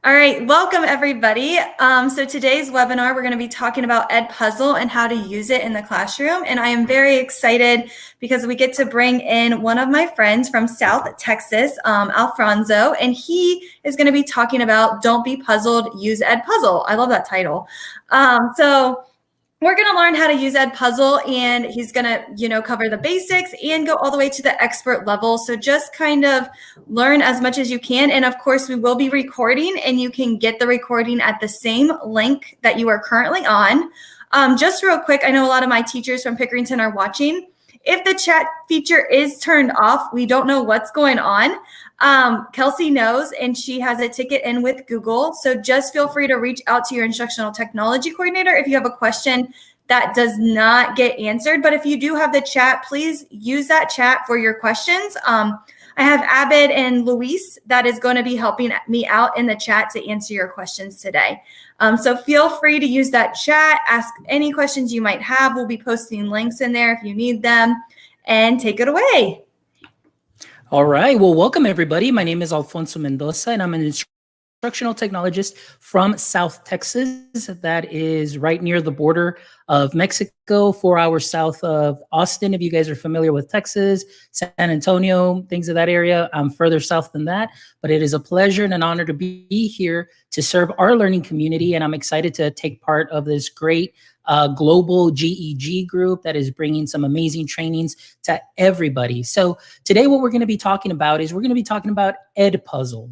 All right, welcome everybody. So today's webinar, we're going to be talking about EdPuzzle and how to use it in the classroom. And I am very excited because we get to bring in one of my friends from South Texas, Alfonso, and he is going to be talking about Don't Be Puzzled, Use EdPuzzle. I love that title. So we're going to learn how to use EdPuzzle, and he's going to, cover the basics and go all the way to the expert level. So just kind of learn as much as you can. And of course, we will be recording, and you can get the recording at the same link that you are currently on. Just real quick, I know a lot of my teachers from Pickerington are watching. If the chat feature is turned off, we don't know what's going on. Kelsey knows, and she has a ticket in with Google. So just feel free to reach out to your instructional technology coordinator if you have a question that does not get answered. But if you do have the chat, please use that chat for your questions. I have Abed and Luis that is going to be helping me out in the chat to answer your questions today. So feel free to use that chat, ask any questions you might have. We'll be posting links in there if you need them, and take it away. All right. Well, welcome everybody. My name is Alfonso Mendoza, and I'm an instructional technologist from South Texas. That is right near the border of Mexico, 4 hours south of Austin. If you guys are familiar with Texas, San Antonio, things of that area, I'm further south than that. But it is a pleasure and an honor to be here to serve our learning community. And I'm excited to take part of this great global GEG group that is bringing some amazing trainings to everybody. So today what we're going to be talking about is EdPuzzle.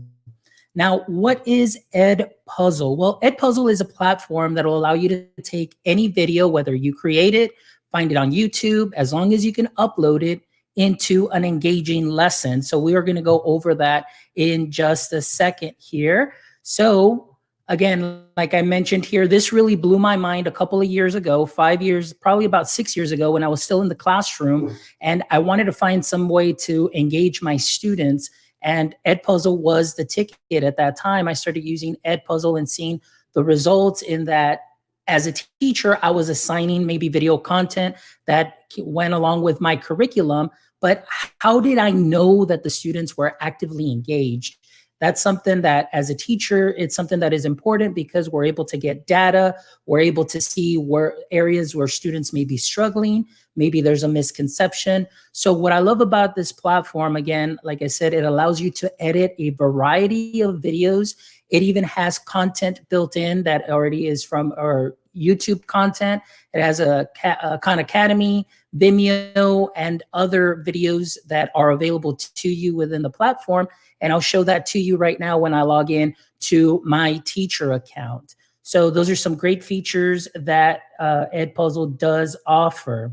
Now, what is EdPuzzle? Well, EdPuzzle is a platform that will allow you to take any video, whether you create it, find it on YouTube, as long as you can upload it into an engaging lesson. So we are going to go over that in just a second here. So again, like I mentioned here, this really blew my mind a couple of years ago, 5 years, probably about 6 years ago, when I was still in the classroom, and I wanted to find some way to engage my students. And EdPuzzle was the ticket at that time. I started using EdPuzzle and seeing the results in that. As a teacher, I was assigning maybe video content that went along with my curriculum, but how did I know that the students were actively engaged? That's something that as a teacher, it's something that is important because we're able to get data. We're able to see where areas where students may be struggling. Maybe there's a misconception. So what I love about this platform, again, like I said, it allows you to edit a variety of videos. It even has content built in that already is from our YouTube content. It has a Khan Academy, Vimeo, and other videos that are available to you within the platform. And I'll show that to you right now when I log in to my teacher account. So those are some great features that EdPuzzle does offer.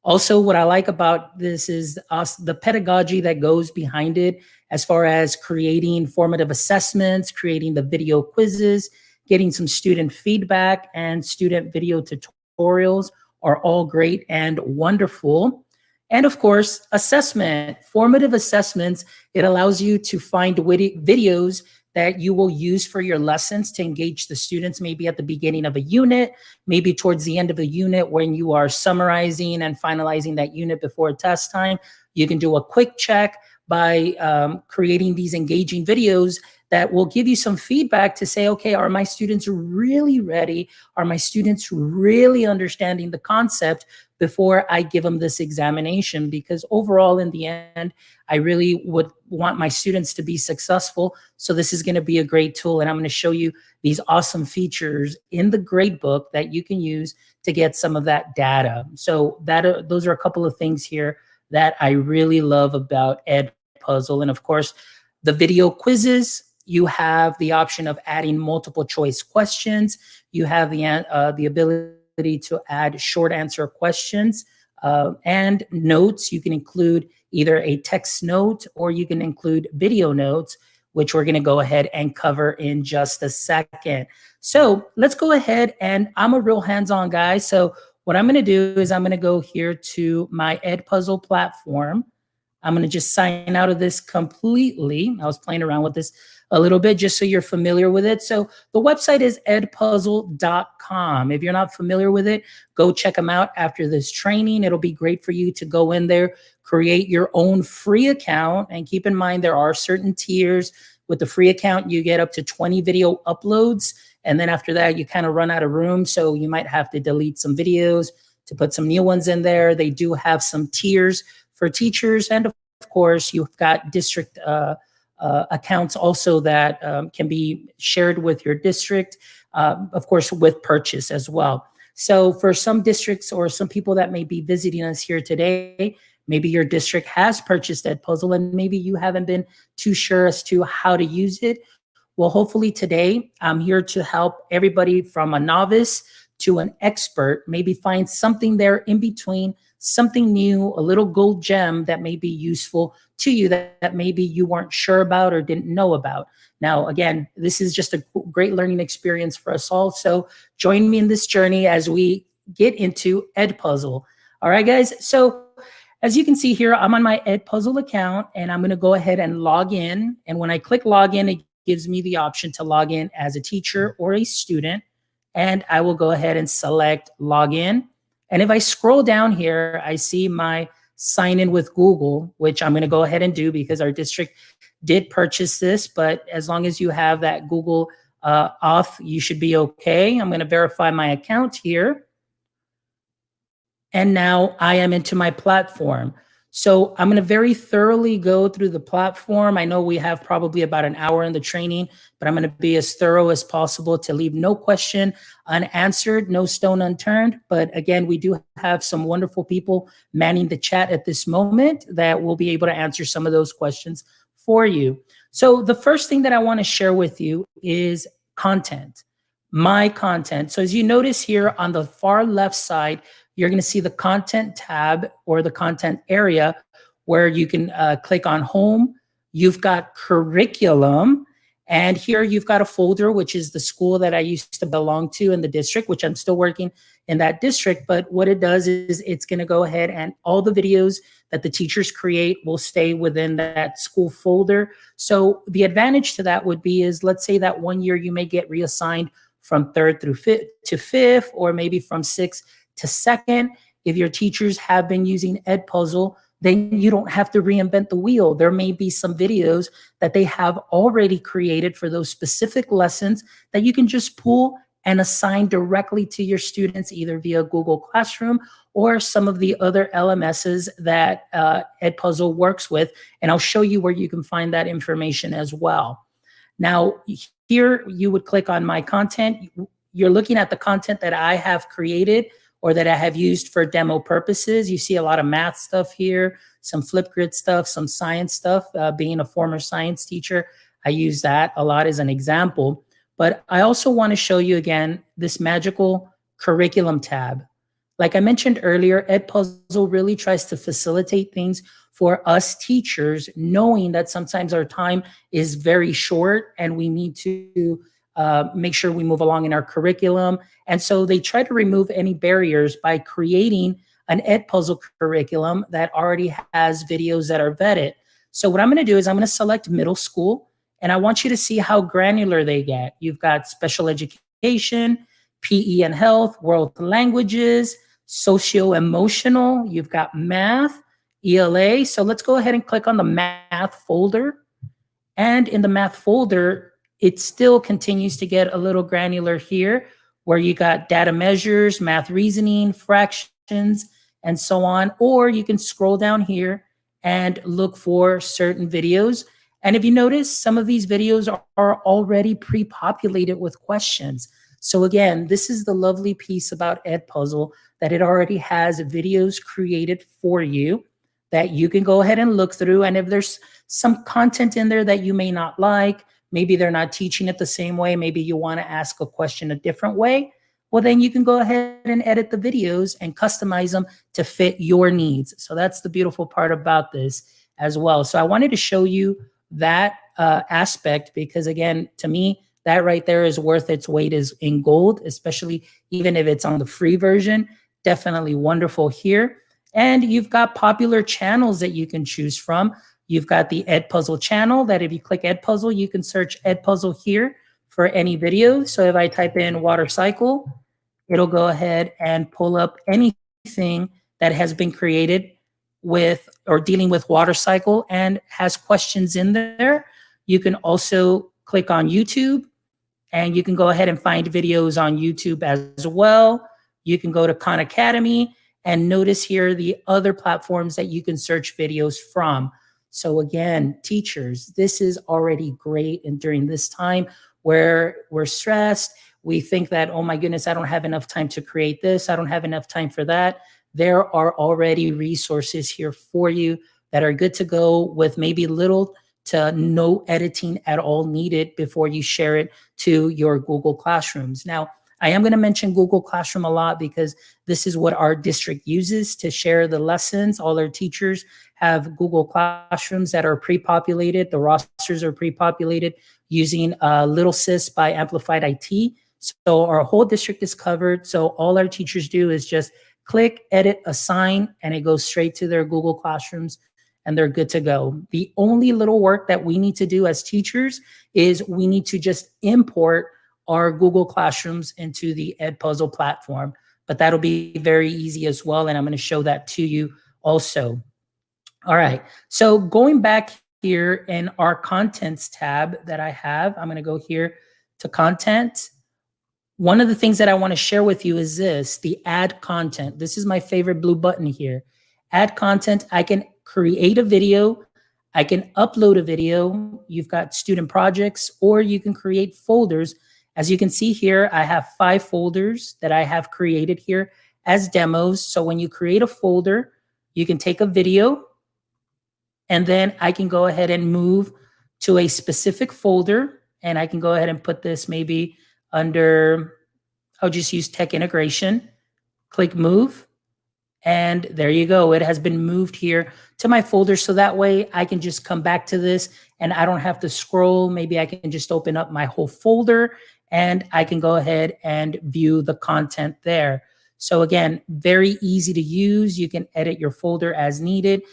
Also, what I like about this is the pedagogy that goes behind it, as far as creating formative assessments, creating the video quizzes, getting some student feedback, and student video tutorials are all great and wonderful. And of course, assessment, formative assessments, it allows you to find videos that you will use for your lessons to engage the students, maybe at the beginning of a unit, maybe towards the end of a unit when you are summarizing and finalizing that unit before test time. You can do a quick check by creating these engaging videos that will give you some feedback to say, okay, are my students really ready? Are my students really understanding the concept before I give them this examination? Because overall, in the end, I really would want my students to be successful. So this is going to be a great tool. And I'm going to show you these awesome features in the gradebook that you can use to get some of that data. So those are a couple of things here that I really love about EdPuzzle. And of course, the video quizzes, you have the option of adding multiple choice questions. You have the ability to add short answer questions and notes. You can include either a text note or you can include video notes, which we're going to go ahead and cover in just a second. So let's go ahead, and I'm a real hands-on guy. So what I'm going to do is I'm going to go here to my EdPuzzle platform. I'm going to just sign out of this completely. I was playing around with this a little bit just so you're familiar with it. So the website is edpuzzle.com. If you're not familiar with it, go check them out after this training. It'll be great for you to go in there, create your own free account. And keep in mind, there are certain tiers With the free account, you get up to 20 video uploads. And then after that, you kind of run out of room. So you might have to delete some videos to put some new ones in there. They do have some tiers for teachers. And of course, you've got district accounts also that can be shared with your district, of course, with purchase as well. So for some districts or some people that may be visiting us here today, maybe your district has purchased EdPuzzle and maybe you haven't been too sure as to how to use it. Well, hopefully today I'm here to help everybody from a novice to an expert, maybe find something there in between, something new, a little gold gem that may be useful to you that maybe you weren't sure about or didn't know about. Now, again, this is just a great learning experience for us all. So join me in this journey as we get into EdPuzzle. All right, guys. So as you can see here, I'm on my EdPuzzle account and I'm going to go ahead and log in. And when I click login, it gives me the option to log in as a teacher or a student. And I will go ahead and select login. And if I scroll down here, I see my sign in with Google, which I'm going to go ahead and do because our district did purchase this. But as long as you have that Google off, you should be okay. I'm going to verify my account here. And now I am into my platform. So I'm going to very thoroughly go through the platform. I know we have probably about an hour in the training, but I'm going to be as thorough as possible to leave no question unanswered, no stone unturned. But again, we do have some wonderful people manning the chat at this moment that will be able to answer some of those questions for you. So the first thing that I want to share with you is content, my content. So as you notice here on the far left side, you're going to see the content tab or the content area where you can click on home. You've got curriculum. And here you've got a folder, which is the school that I used to belong to in the district, which I'm still working in that district. But what it does is it's going to go ahead and all the videos that the teachers create will stay within that school folder. So the advantage to that would be is, let's say that one year you may get reassigned from third through fifth to fifth, or maybe from sixth to second. If your teachers have been using EdPuzzle, then you don't have to reinvent the wheel. There may be some videos that they have already created for those specific lessons that you can just pull and assign directly to your students, either via Google Classroom or some of the other LMSs that EdPuzzle works with. And I'll show you where you can find that information as well. Now, here you would click on my content. You're looking at the content that I have created or that I have used for demo purposes. You see a lot of math stuff here, some Flipgrid stuff, some science stuff. Being a former science teacher, I use that a lot as an example. But I also want to show you again this magical curriculum tab. Like I mentioned earlier, EdPuzzle really tries to facilitate things for us teachers, knowing that sometimes our time is very short and we need to make sure we move along in our curriculum. And so they try to remove any barriers by creating an EdPuzzle curriculum that already has videos that are vetted. So what I'm going to do is I'm going to select middle school, and I want you to see how granular they get. You've got special education, PE and health, world languages, socio-emotional, you've got math, ELA. So let's go ahead and click on the math folder. And in the math folder, it still continues to get a little granular here, where you got data measures, math reasoning, fractions, and so on. Or you can scroll down here and look for certain videos. And if you notice, some of these videos are already pre-populated with questions. So again, this is the lovely piece about EdPuzzle, that it already has videos created for you that you can go ahead and look through. And if there's some content in there that you may not like, maybe they're not teaching it the same way, maybe you want to ask a question a different way, well, then you can go ahead and edit the videos and customize them to fit your needs. So that's the beautiful part about this as well. So I wanted to show you that aspect because, again, to me, that right there is worth its weight in gold, especially even if it's on the free version. Definitely wonderful here. And you've got popular channels that you can choose from. You've got the EdPuzzle channel that if you click EdPuzzle, you can search EdPuzzle here for any video. So if I type in water cycle, it'll go ahead and pull up anything that has been created with or dealing with water cycle and has questions in there. You can also click on YouTube, and you can go ahead and find videos on YouTube as well. You can go to Khan Academy and notice here the other platforms that you can search videos from. So again, teachers, this is already great. And during this time where we're stressed, we think that, oh my goodness, I don't have enough time to create this. I don't have enough time for that. There are already resources here for you that are good to go with maybe little to no editing at all needed before you share it to your Google Classrooms. Now, I am going to mention Google Classroom a lot because this is what our district uses to share the lessons. All our teachers have Google Classrooms that are pre-populated. The rosters are pre-populated using Little Sis by Amplified IT. So our whole district is covered. So all our teachers do is just click, edit, assign, and it goes straight to their Google Classrooms, and they're good to go. The only little work that we need to do as teachers is we need to just import our Google Classrooms into the EdPuzzle platform, but that'll be very easy as well, and I'm going to show that to you also. All right, so going back here in our Contents tab that I have, I'm going to go here to Content. One of the things that I want to share with you is this, the Add Content. This is my favorite blue button here. Add Content, I can create a video, I can upload a video, you've got student projects, or you can create folders. As you can see here, I have 5 folders that I have created here as demos. So when you create a folder, you can take a video, and then I can go ahead and move to a specific folder, and I can go ahead and put this maybe under, I'll just use tech integration, click move, and there you go. It has been moved here to my folder. So that way I can just come back to this and I don't have to scroll. Maybe I can just open up my whole folder and I can go ahead and view the content there. So again, very easy to use. You can edit your folder as needed,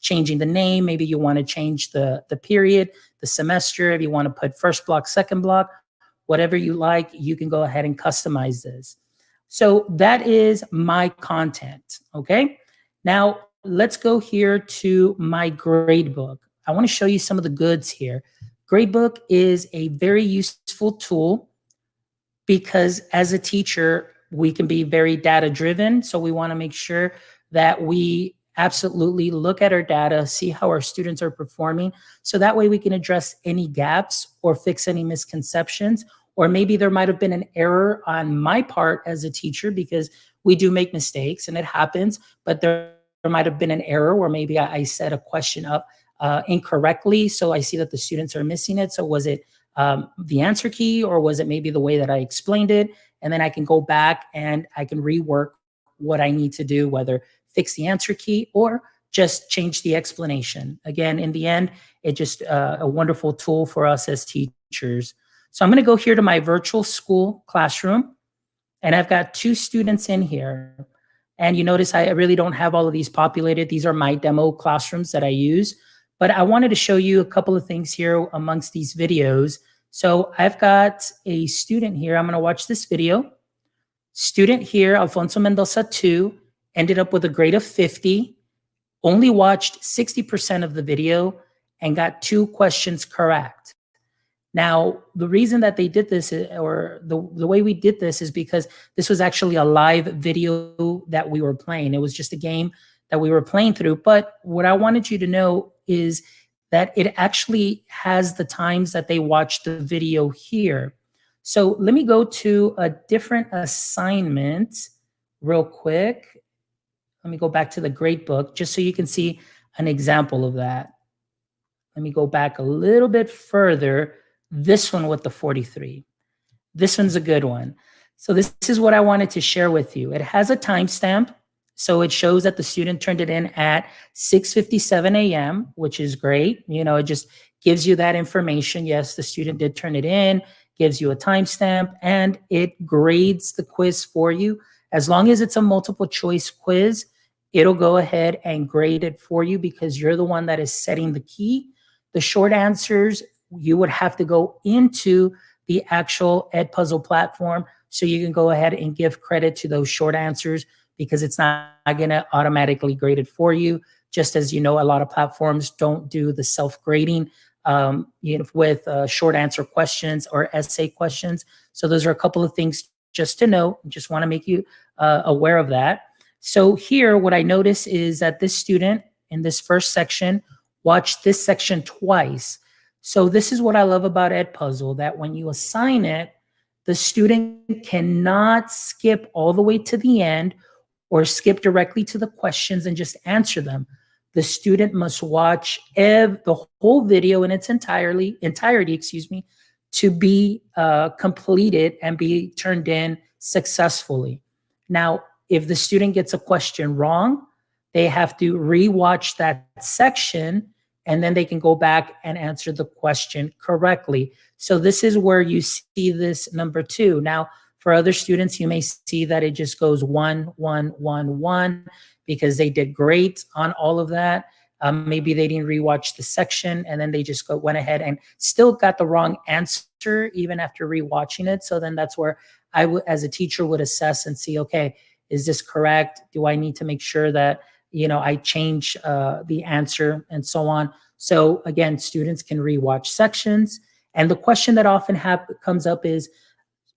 changing the name. Maybe you want to change the period, the semester. If you want to put first block, second block, whatever you like, you can go ahead and customize this. So that is my content, okay? Now, let's go here to my gradebook. I want to show you some of the goods here. Gradebook is a very useful tool because as a teacher, we can be very data-driven. So we want to make sure that we absolutely look at our data, see how our students are performing. So that way we can address any gaps or fix any misconceptions. Or maybe there might have been an error on my part as a teacher because we do make mistakes and it happens, but there might have been an error where maybe I set a question up incorrectly. So I see that the students are missing it. So was it the answer key or was it maybe the way that I explained it? And then I can go back and I can rework what I need to do, whether fix the answer key or just change the explanation. Again, in the end, it's just a wonderful tool for us as teachers. So I'm going to go here to my virtual school classroom, and I've got 2 students in here. And you notice I really don't have all of these populated. These are my demo classrooms that I use. But I wanted to show you a couple of things here amongst these videos. So I've got a student here. I'm going to watch this video. Student here, Alfonso Mendoza 2, ended up with a grade of 50, only watched 60% of the video, and got 2 questions correct. Now, the reason that they did this, or the way we did this, is because this was actually a live video that we were playing. It was just a game that we were playing through. But what I wanted you to know is that it actually has the times that they watched the video here. So let me go to a different assignment real quick. Let me go back to the gradebook just so you can see an example of that. Let me go back a little bit further. This one with the 43. This one's a good one. So this is what I wanted to share with you. It has a timestamp. So it shows that the student turned it in at 6:57 a.m., which is great. You know, it just gives you that information. Yes, the student did turn it in, gives you a timestamp, and it grades the quiz for you. As long as it's a multiple choice quiz, it'll go ahead and grade it for you because you're the one that is setting the key. The short answers, you would have to go into the actual EdPuzzle platform so you can go ahead and give credit to those short answers because it's not going to automatically grade it for you. Just as you know, a lot of platforms don't do the self-grading with short answer questions or essay questions. So those are a couple of things just to know. Just want to make you aware of that. So here, what I notice is that this student in this first section watched this section twice. So this is what I love about EdPuzzle, that when you assign it, the student cannot skip all the way to the end or skip directly to the questions and just answer them. The student must watch the whole video in its entirety, to be completed and be turned in successfully. Now, if the student gets a question wrong, they have to rewatch that section, and then they can go back and answer the question correctly. So this is where you see this number 2. Now, for other students, you may see that it just goes 1, 1, 1, 1, because they did great on all of that. Maybe they didn't rewatch the section, and then they just went ahead and still got the wrong answer even after rewatching it. So then that's where I as a teacher would assess and see, okay, is this correct? Do I need to make sure that I change the answer and so on? So again, students can rewatch sections. And the question that often comes up is,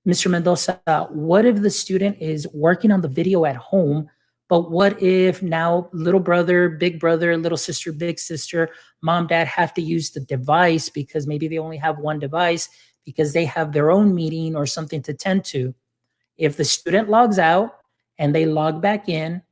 Mr. Mendoza, what if the student is working on the video at home, but what if now little brother, big brother, little sister, big sister, mom, dad have to use the device because maybe they only have one device because they have their own meeting or something to tend to? If the student logs out and they log back in,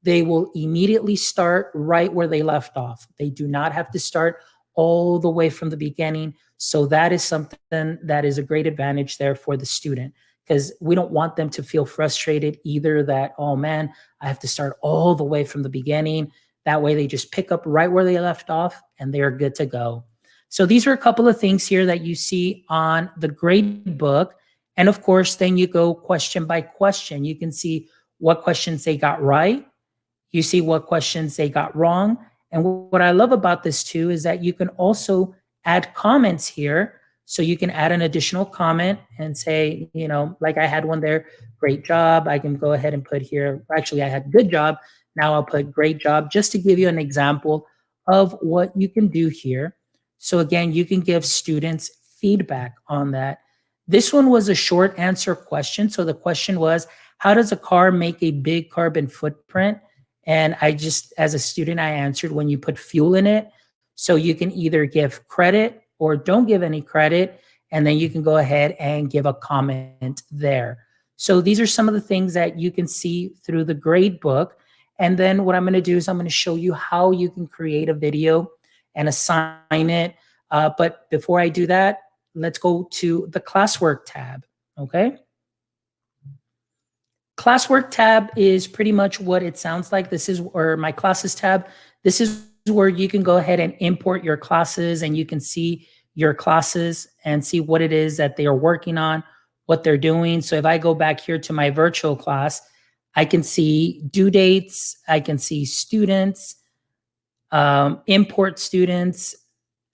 they will immediately start right where they left off. They do not have to start all the way from the beginning. So that is something that is a great advantage there for the student, because we don't want them to feel frustrated either that, oh man, I have to start all the way from the beginning. That way they just pick up right where they left off and they're good to go. So these are a couple of things here that you see on the grade book. And of course, then you go question by question. You can see what questions they got right. You see what questions they got wrong. And what I love about this too is that you can also add comments here. So you can add an additional comment and say, like I had one there, great job. I can go ahead and put here, actually I had good job. Now I'll put great job, just to give you an example of what you can do here. So again, you can give students feedback on that. This one was a short answer question. So the question was, how does a car make a big carbon footprint? And I just, as a student, I answered, when you put fuel in it. So you can either give credit or don't give any credit, and then you can go ahead and give a comment there. So these are some of the things that you can see through the grade book. And then what I'm going to do is I'm going to show you how you can create a video and assign it. But before I do that, let's go to the classwork tab, okay? Classwork tab is pretty much what it sounds like. This is, or my classes tab. This is where you can go ahead and import your classes, and you can see your classes and see what it is that they are working on, what they're doing. So if I go back here to my virtual class, I can see due dates, I can see students, import students,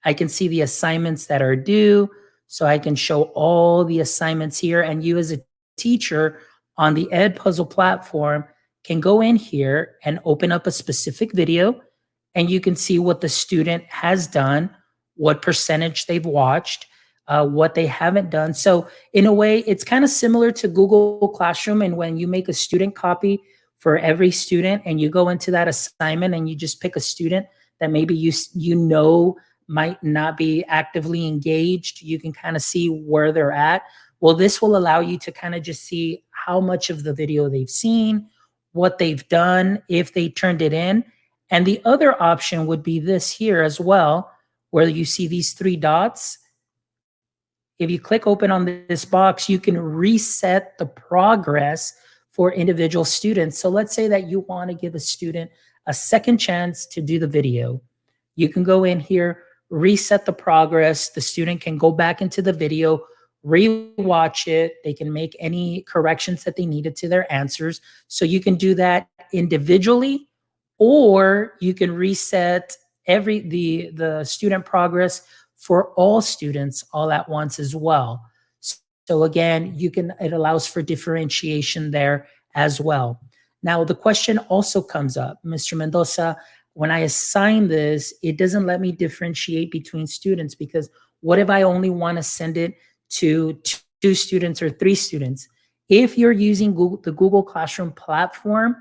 I can see the assignments that are due. So I can show all the assignments here, and you as a teacher on the EdPuzzle platform can go in here and open up a specific video, and you can see what the student has done, what percentage they've watched, what they haven't done. So in a way, it's kind of similar to Google Classroom. And when you make a student copy for every student and you go into that assignment and you just pick a student that maybe you know might not be actively engaged, you can kind of see where they're at. Well, this will allow you to kind of just see how much of the video they've seen, what they've done, if they turned it in. And the other option would be this here as well, where you see these 3 dots. If you click open on this box, you can reset the progress for individual students. So let's say that you want to give a student a second chance to do the video. You can go in here, reset the progress. The student can go back into the video, rewatch it. They can make any corrections that they needed to their answers. So you can do that individually, or you can reset the student progress for all students all at once as well. So again, it allows for differentiation there as well. Now, the question also comes up, Mr. Mendoza, when I assign this, it doesn't let me differentiate between students, because what if I only want to send it to 2 students or 3 students? If you're using the Google Classroom platform,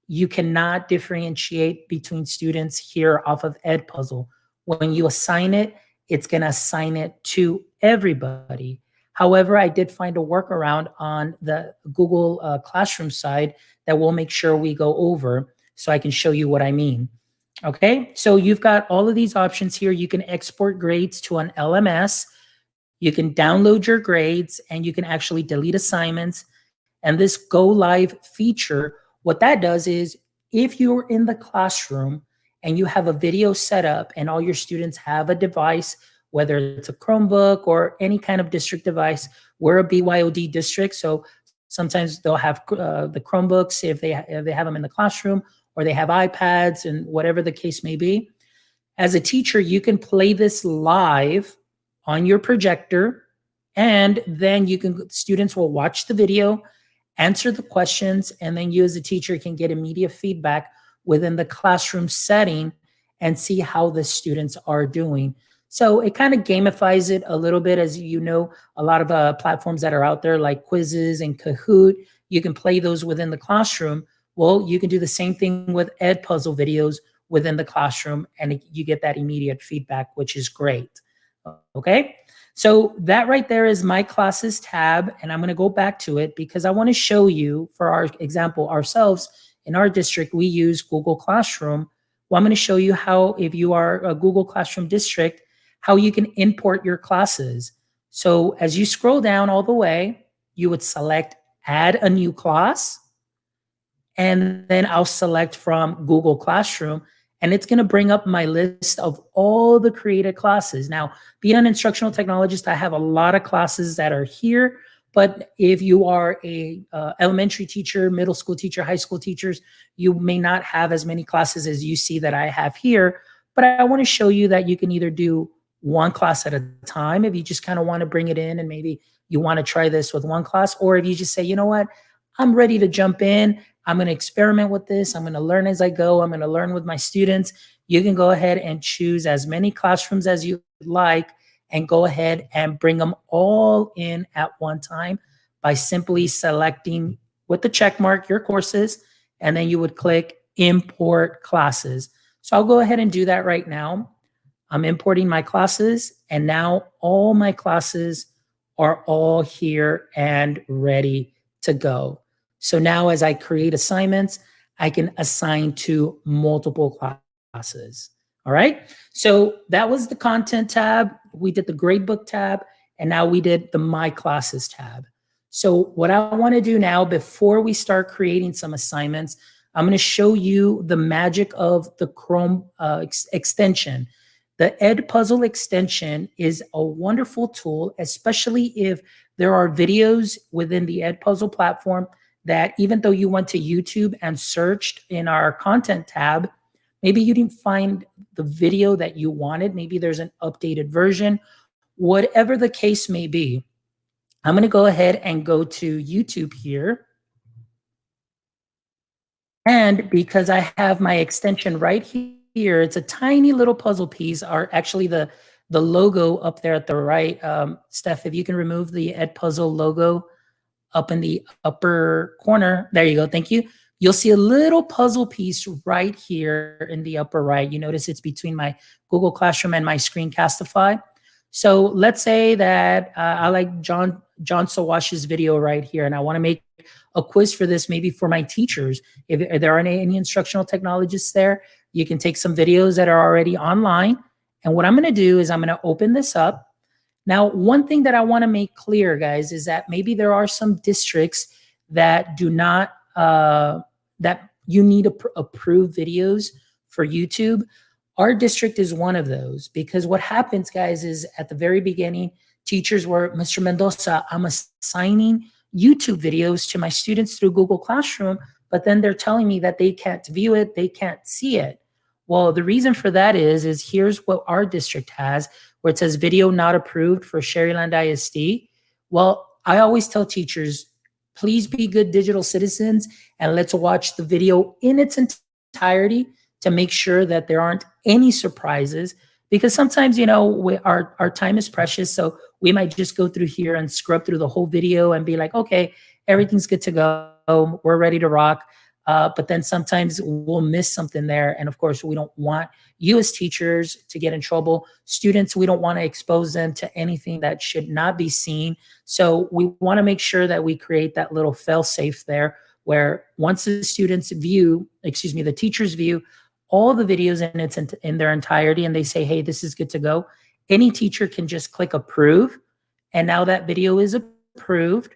you cannot differentiate between students here off of EdPuzzle. When you assign it, it's going to assign it to everybody. However, I did find a workaround on the Google Classroom side that we'll make sure we go over, so I can show you what I mean. Okay, so you've got all of these options here. You can export grades to an LMS, you can download your grades, and you can actually delete assignments. And this go live feature, what that does is, if you're in the classroom and you have a video set up and all your students have a device, whether it's a Chromebook or any kind of district device, we're a BYOD district. So sometimes they'll have the Chromebooks if they have them in the classroom, or they have iPads, and whatever the case may be. As a teacher, you can play this live on your projector, and then students will watch the video, answer the questions, and then you as a teacher can get immediate feedback within the classroom setting and see how the students are doing. So it kind of gamifies it a little bit. As you know, a lot of platforms that are out there like Quizzes and Kahoot, you can play those within the classroom. Well, you can do the same thing with EdPuzzle videos within the classroom, and you get that immediate feedback, which is great. Okay, so that right there is my classes tab, and I'm going to go back to it because I want to show you, for our example, ourselves in our district, we use Google Classroom. Well, I'm going to show you how, if you are a Google Classroom district, how you can import your classes. So as you scroll down all the way, you would select add a new class, and then I'll select from Google Classroom, and it's going to bring up my list of all the created classes. Now, being an instructional technologist, I have a lot of classes that are here, but if you are a elementary teacher, middle school teacher, high school teachers, you may not have as many classes as you see that I have here. But I want to show you that you can either do one class at a time if you just kind of want to bring it in and maybe you want to try this with one class, or if you just say, you know what, I'm ready to jump in, I'm going to experiment with this, I'm going to learn as I go, I'm going to learn with my students. You can go ahead and choose as many classrooms as you like and go ahead and bring them all in at one time by simply selecting with the check mark your courses, and then you would click import classes. So I'll go ahead and do that right now. I'm importing my classes, and now all my classes are all here and ready to go. So now as I create assignments, I can assign to multiple classes. All right. So that was the content tab. We did the gradebook tab, and now we did the my classes tab. So what I want to do now, before we start creating some assignments, I'm going to show you the magic of the Chrome extension. The EdPuzzle extension is a wonderful tool, especially if there are videos within the EdPuzzle platform that, even though you went to YouTube and searched in our content tab, maybe you didn't find the video that you wanted. Maybe there's an updated version. Whatever the case may be, I'm going to go ahead and go to YouTube here. And because I have my extension right here, it's a tiny little puzzle piece, or actually the logo up there at the right. Steph, if you can remove the EdPuzzle logo up in the upper corner. There you go. Thank you. You'll see a little puzzle piece right here in the upper right. You notice it's between my Google Classroom and my Screencastify. So let's say that I like John Sawash's video right here, and I want to make a quiz for this, maybe for my teachers. If there aren't any instructional technologists there, you can take some videos that are already online. And what I'm going to do is I'm going to open this up. Now, one thing that I want to make clear, guys, is that maybe there are some districts that do not, that you need to approve videos for YouTube. Our district is one of those, because what happens, guys, is at the very beginning, teachers were, Mr. Mendoza, I'm assigning YouTube videos to my students through Google Classroom, but then they're telling me that they can't view it, they can't see it. Well, the reason for that is here's what our district has, where it says video not approved for Sherryland ISD. Well, I always tell teachers, please be good digital citizens and let's watch the video in its entirety to make sure that there aren't any surprises, because sometimes, our time is precious. So we might just go through here and scrub through the whole video and be like, okay, everything's good to go. We're ready to rock. But then sometimes we'll miss something there. And of course, we don't want you as teachers to get in trouble. Students, we don't want to expose them to anything that should not be seen. So we want to make sure that we create that little fail safe there, where once the the teachers view all the videos in their entirety and they say, hey, this is good to go, any teacher can just click approve. And now that video is approved.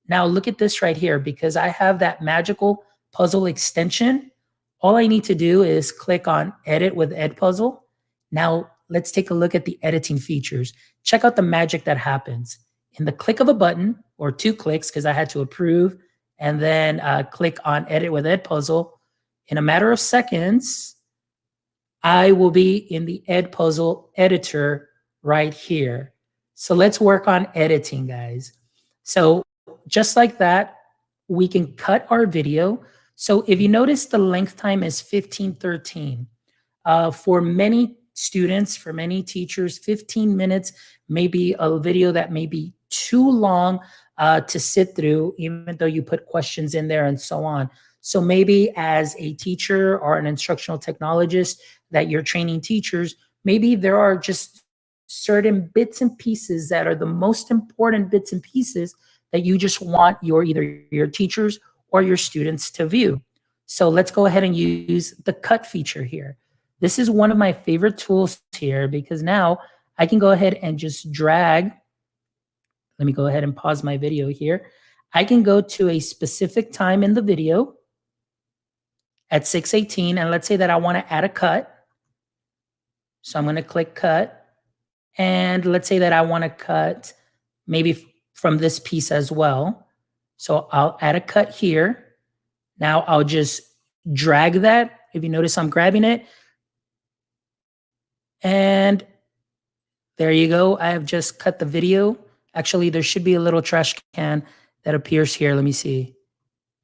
Now look at this right here, because I have that magical puzzle extension. All I need to do is click on edit with EdPuzzle. Now let's take a look at the editing features. Check out the magic that happens. In the click of a button, or 2 clicks, because I had to approve and then click on edit with EdPuzzle, in a matter of seconds, I will be in the EdPuzzle editor right here. So let's work on editing, guys. So just like that, we can cut our video. So if you notice, the length time is 15:13. For many students, for many teachers, 15 minutes may be a video that may be too long to sit through, even though you put questions in there and so on. So maybe as a teacher or an instructional technologist that you're training teachers, maybe there are just certain bits and pieces that are the most important bits and pieces that you just want either your teachers or your students to view. So let's go ahead and use the cut feature here. This is one of my favorite tools here, because now I can go ahead and just drag. Let me go ahead and pause my video here. I can go to a specific time in the video at 6:18, and let's say that I want to add a cut. So I'm going to click cut, and let's say that I want to cut maybe from this piece as well. So I'll add a cut here. Now I'll just drag that. If you notice, I'm grabbing it. And there you go. I have just cut the video. Actually, there should be a little trash can that appears here. Let me see.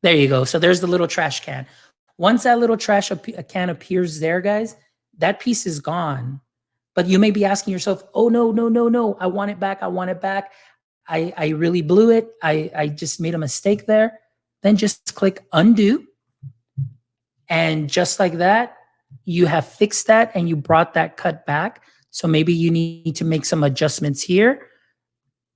There you go. So there's the little trash can. Once that little trash can appears there, guys, that piece is gone. But you may be asking yourself, oh, no. I want it back. I want it back. I really blew it. I just made a mistake there. Then just click undo. And just like that, you have fixed that and you brought that cut back. So maybe you need to make some adjustments here.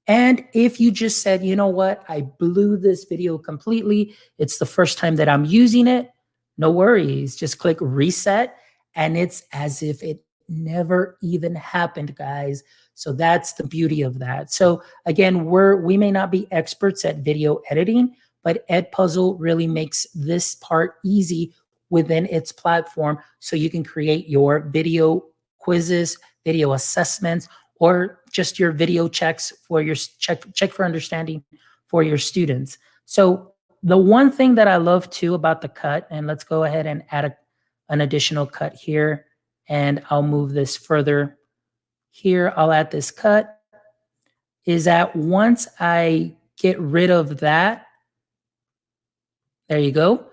And if you just said, you know what, I blew this video completely, it's the first time that I'm using it, no worries. Just click reset and it's as if it never even happened, guys. So that's the beauty of that. So again, we may not be experts at video editing, but EdPuzzle really makes this part easy within its platform, so you can create your video quizzes, video assessments, or just your video checks for your check for understanding for your students. So the one thing that I love too about the cut, and let's go ahead and add an additional cut here, and I'll move this further here. I'll add this cut, is that once I get rid of that, there you go.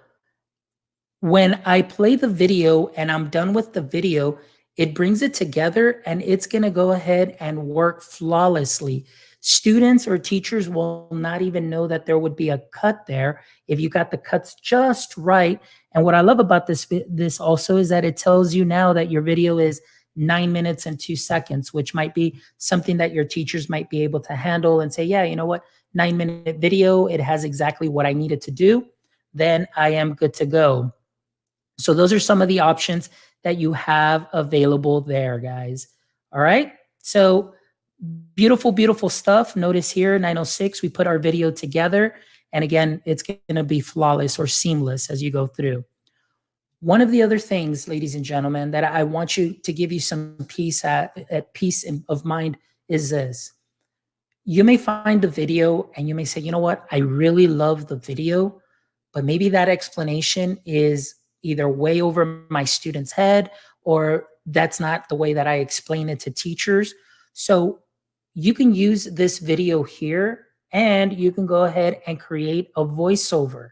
When I play the video and I'm done with the video, it brings it together and it's going to go ahead and work flawlessly. Students or teachers will not even know that there would be a cut there if you got the cuts just right. And what I love about this also is that it tells you now that your video is 9 minutes and 2 seconds, which might be something that your teachers might be able to handle and say, yeah, you know what, 9-minute video, it has exactly what I needed to do. Then I am good to go. So those are some of the options that you have available there, guys. All right. So beautiful, beautiful stuff. Notice here, 9:06, we put our video together. And again, it's going to be flawless or seamless as you go through. One of the other things, ladies and gentlemen, that I want you to give you some peace of mind is this. You may find the video and you may say, you know what, I really love the video, but maybe that explanation is either way over my student's head, or that's not the way that I explain it to teachers. So you can use this video here and you can go ahead and create a voiceover.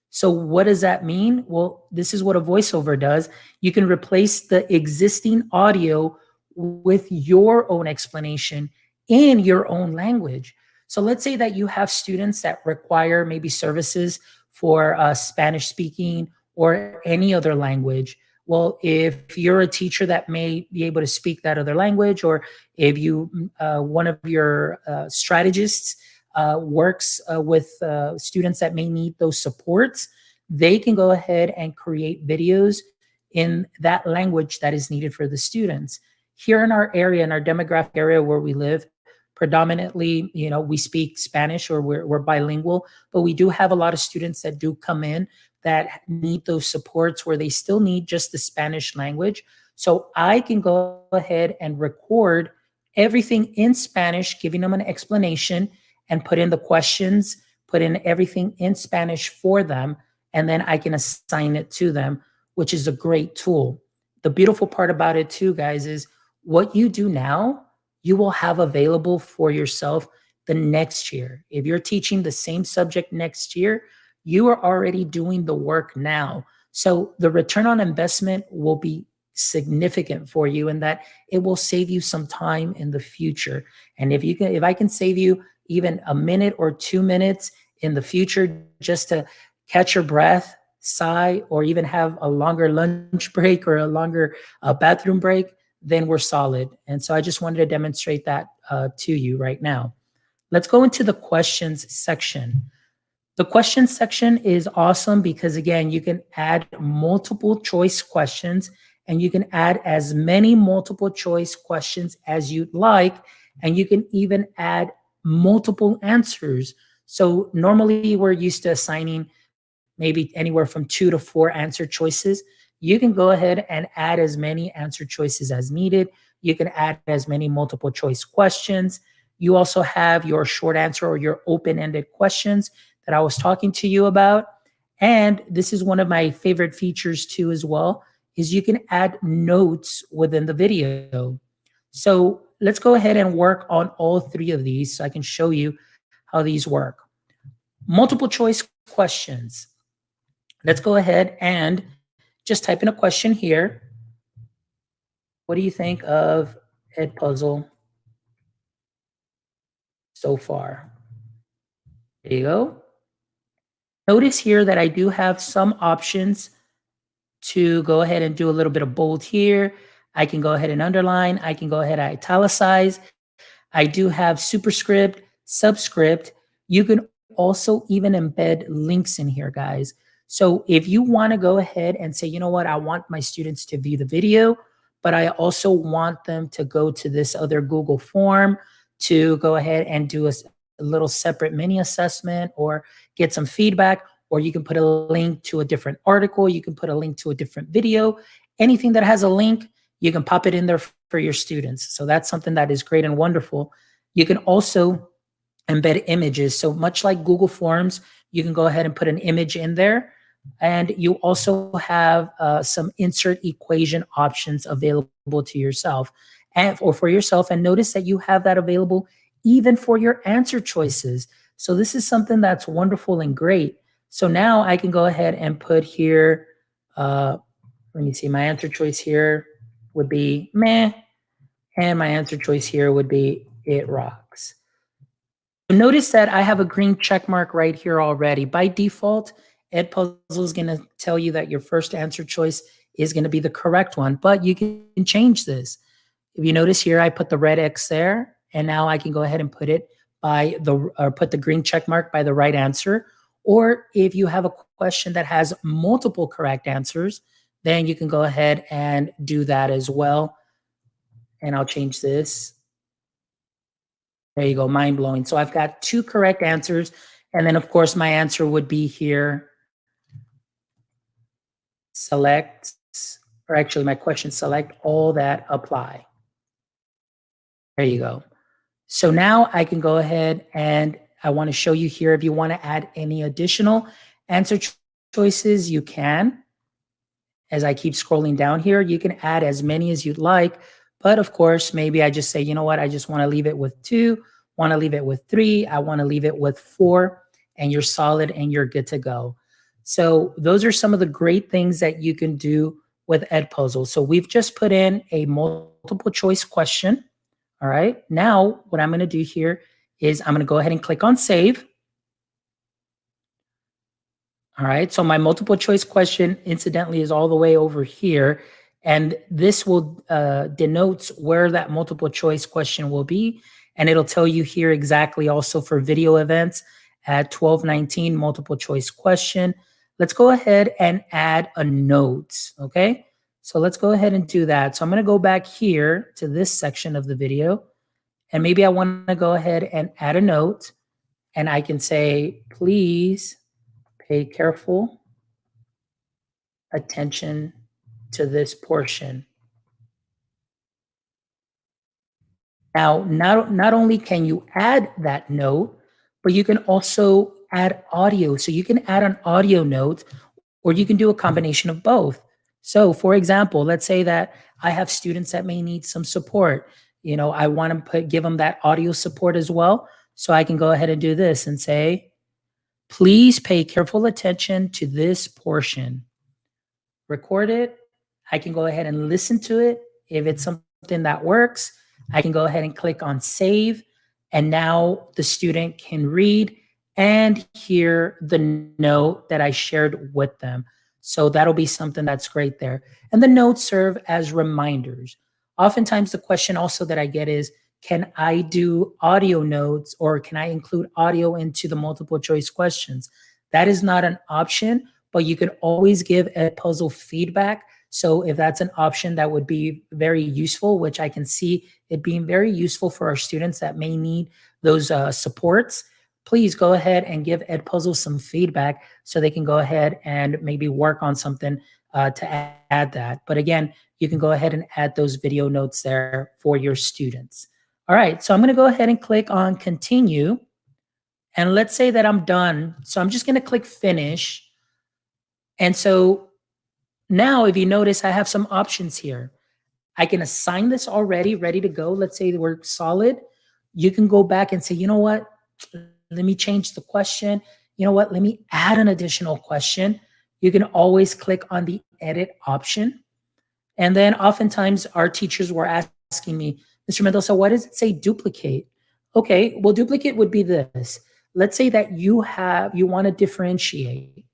So what does that mean? Well, this is what a voiceover does. You can replace the existing audio with your own explanation in your own language. So let's say that you have students that require maybe services for Spanish speaking or any other language. Well, if you're a teacher that may be able to speak that other language, or if you one of your strategists works with students that may need those supports, they can go ahead and create videos in that language that is needed for the students. Here in our area, in our demographic area where we live, predominantly, we speak Spanish, or we're bilingual, but we do have a lot of students that do come in that need those supports where they still need just the Spanish language. So I can go ahead and record everything in Spanish, giving them an explanation, and put in the questions, put in everything in Spanish for them, and then I can assign it to them, which is a great tool. The beautiful part about it too, guys, is what you do now, you will have available for yourself the next year. If you're teaching the same subject next year, you are already doing the work now. So the return on investment will be significant for you, in that it will save you some time in the future. And if I can save you even a minute or 2 minutes in the future just to catch your breath, sigh, or even have a longer lunch break or a longer bathroom break, then we're solid. And so I just wanted to demonstrate that to you right now. Let's go into the questions section. The questions section is awesome because, again, you can add multiple choice questions, and you can add as many multiple choice questions as you'd like, and you can even add multiple answers. So normally we're used to assigning maybe anywhere from 2 to 4 answer choices. You can go ahead and add as many answer choices as needed. You can add as many multiple choice questions. You also have your short answer or your open-ended questions that I was talking to you about. And this is one of my favorite features too as well, is you can add notes within the video. So let's go ahead and work on all 3 of these so I can show you how these work. Multiple choice questions. Let's go ahead and just type in a question here. What do you think of EdPuzzle so far? There you go. Notice here that I do have some options to go ahead and do a little bit of bold here. I can go ahead and underline. I can go ahead and italicize. I do have superscript, subscript. You can also even embed links in here, guys. So if you want to go ahead and say, you know what, I want my students to view the video, but I also want them to go to this other Google form to go ahead and do a little separate mini assessment or get some feedback, or you can put a link to a different article. You can put a link to a different video. Anything that has a link, you can pop it in there for your students. So that's something that is great and wonderful. You can also embed images. So much like Google Forms, you can go ahead and put an image in there. And you also have some insert equation options available to yourself or for yourself. And notice that you have that available even for your answer choices. So this is something that's wonderful and great. So now I can go ahead and put here, let me see, my answer choice here would be meh, and my answer choice here would be it rocks. Notice that I have a green check mark right here already. By default, EdPuzzle is going to tell you that your first answer choice is going to be the correct one, but you can change this. If you notice here, I put the red X there, and now I can go ahead and put it put the green check mark by the right answer. Or if you have a question that has multiple correct answers, then you can go ahead and do that as well. And I'll change this. There you go, mind blowing. So I've got 2 correct answers. And then of course my answer would be here, select, or actually my question, select all that apply. There you go. So now I can go ahead and I want to show you here, if you want to add any additional answer choices, you can. As I keep scrolling down here, you can add as many as you'd like. But of course, maybe I just say, you know what, I just want to leave it with 2, want to leave it with 3, I want to leave it with 4, and you're solid and you're good to go. So those are some of the great things that you can do with EdPuzzle. So we've just put in a multiple choice question. All right. Now what I'm going to do here is I'm going to go ahead and click on save. All right. So my multiple choice question, incidentally, is all the way over here. And this will denotes where that multiple choice question will be. And it'll tell you here exactly also for video events at 12:19 multiple choice question. Let's go ahead and add a note. Okay. So let's go ahead and do that. So I'm going to go back here to this section of the video. And maybe I want to go ahead and add a note. And I can say, please pay careful attention to this portion. Now, not only can you add that note, but you can also add audio. So you can add an audio note, or you can do a combination of both. So for example, let's say that I have students that may need some support. I want to give them that audio support as well. So I can go ahead and do this and say, please pay careful attention to this portion. Record it. I can go ahead and listen to it. If it's something that works, I can go ahead and click on save. And now the student can read and hear the note that I shared with them. So that'll be something that's great there. And the notes serve as reminders. Oftentimes the question also that I get is, can I do audio notes, or can I include audio into the multiple choice questions? That is not an option, but you can always give EdPuzzle feedback. So if that's an option that would be very useful, which I can see it being very useful for our students that may need those supports, please go ahead and give EdPuzzle some feedback so they can go ahead and maybe work on something to add that. But again, you can go ahead and add those video notes there for your students. All right, so I'm going to go ahead and click on continue. And let's say that I'm done. So I'm just going to click finish. And so now if you notice, I have some options here. I can assign this already, ready to go. Let's say we're solid. You can go back and say, you know what? Let me change the question. You know what? Let me add an additional question. You can always click on the edit option. And then oftentimes our teachers were asking me, Mr. Mendoza, why does it say duplicate? Okay, well, duplicate would be this. Let's say that you want to differentiate.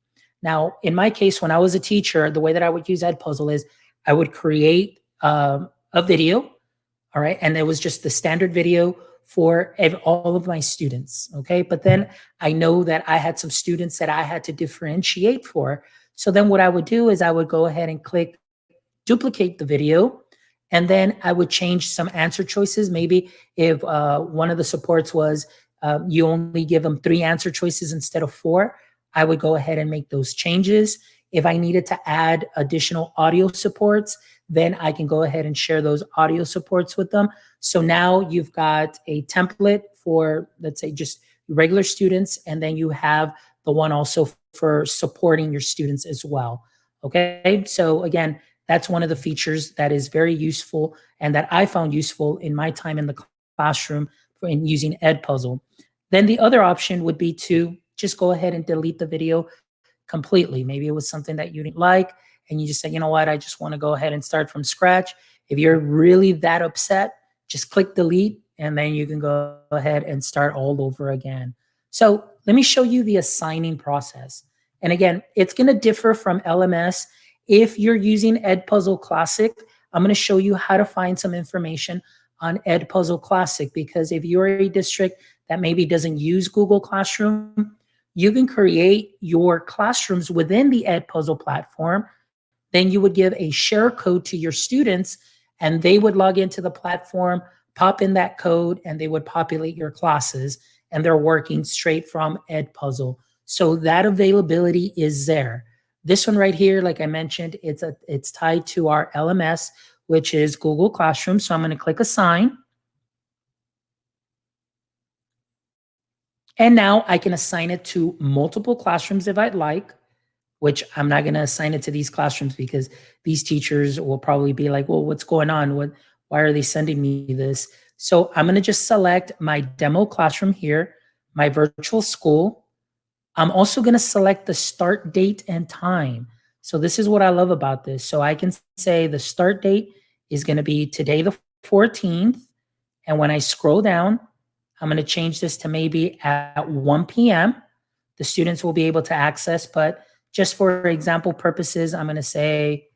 Now, in my case, when I was a teacher, the way that I would use EdPuzzle is I would create a video, all right? And it was just the standard video for all of my students, okay? But then I know that I had some students that I had to differentiate for. So then what I would do is I would go ahead and click duplicate the video, and then I would change some answer choices. Maybe if one of the supports was you only give them 3 answer choices instead of 4, I would go ahead and make those changes. If I needed to add additional audio supports, then I can go ahead and share those audio supports with them. So now you've got a template for, let's say, just regular students, and then you have the one also for supporting your students as well. Okay, so again, that's one of the features that is very useful and that I found useful in my time in the classroom in using EdPuzzle. Then the other option would be to just go ahead and delete the video completely. Maybe it was something that you didn't like and you just say, you know what, I just want to go ahead and start from scratch. If you're really that upset, just click delete and then you can go ahead and start all over again. So let me show you the assigning process. And again, it's going to differ from LMS. If you're using EdPuzzle Classic, I'm going to show you how to find some information on EdPuzzle Classic, because if you're a district that maybe doesn't use Google Classroom, you can create your classrooms within the EdPuzzle platform. Then you would give a share code to your students and they would log into the platform, pop in that code, and they would populate your classes, and they're working straight from EdPuzzle. So that availability is there. This one right here, like I mentioned, it's tied to our LMS, which is Google Classroom. So I'm going to click assign. And now I can assign it to multiple classrooms if I'd like, which I'm not going to assign it to these classrooms because these teachers will probably be like, well, what's going on? Why are they sending me this? So I'm going to just select my demo classroom here, my virtual school. I'm also going to select the start date and time. So this is what I love about this. So I can say the start date is going to be today, the 14th. And when I scroll down, I'm going to change this to maybe at 1 p.m. The students will be able to access, but just for example purposes, I'm going to say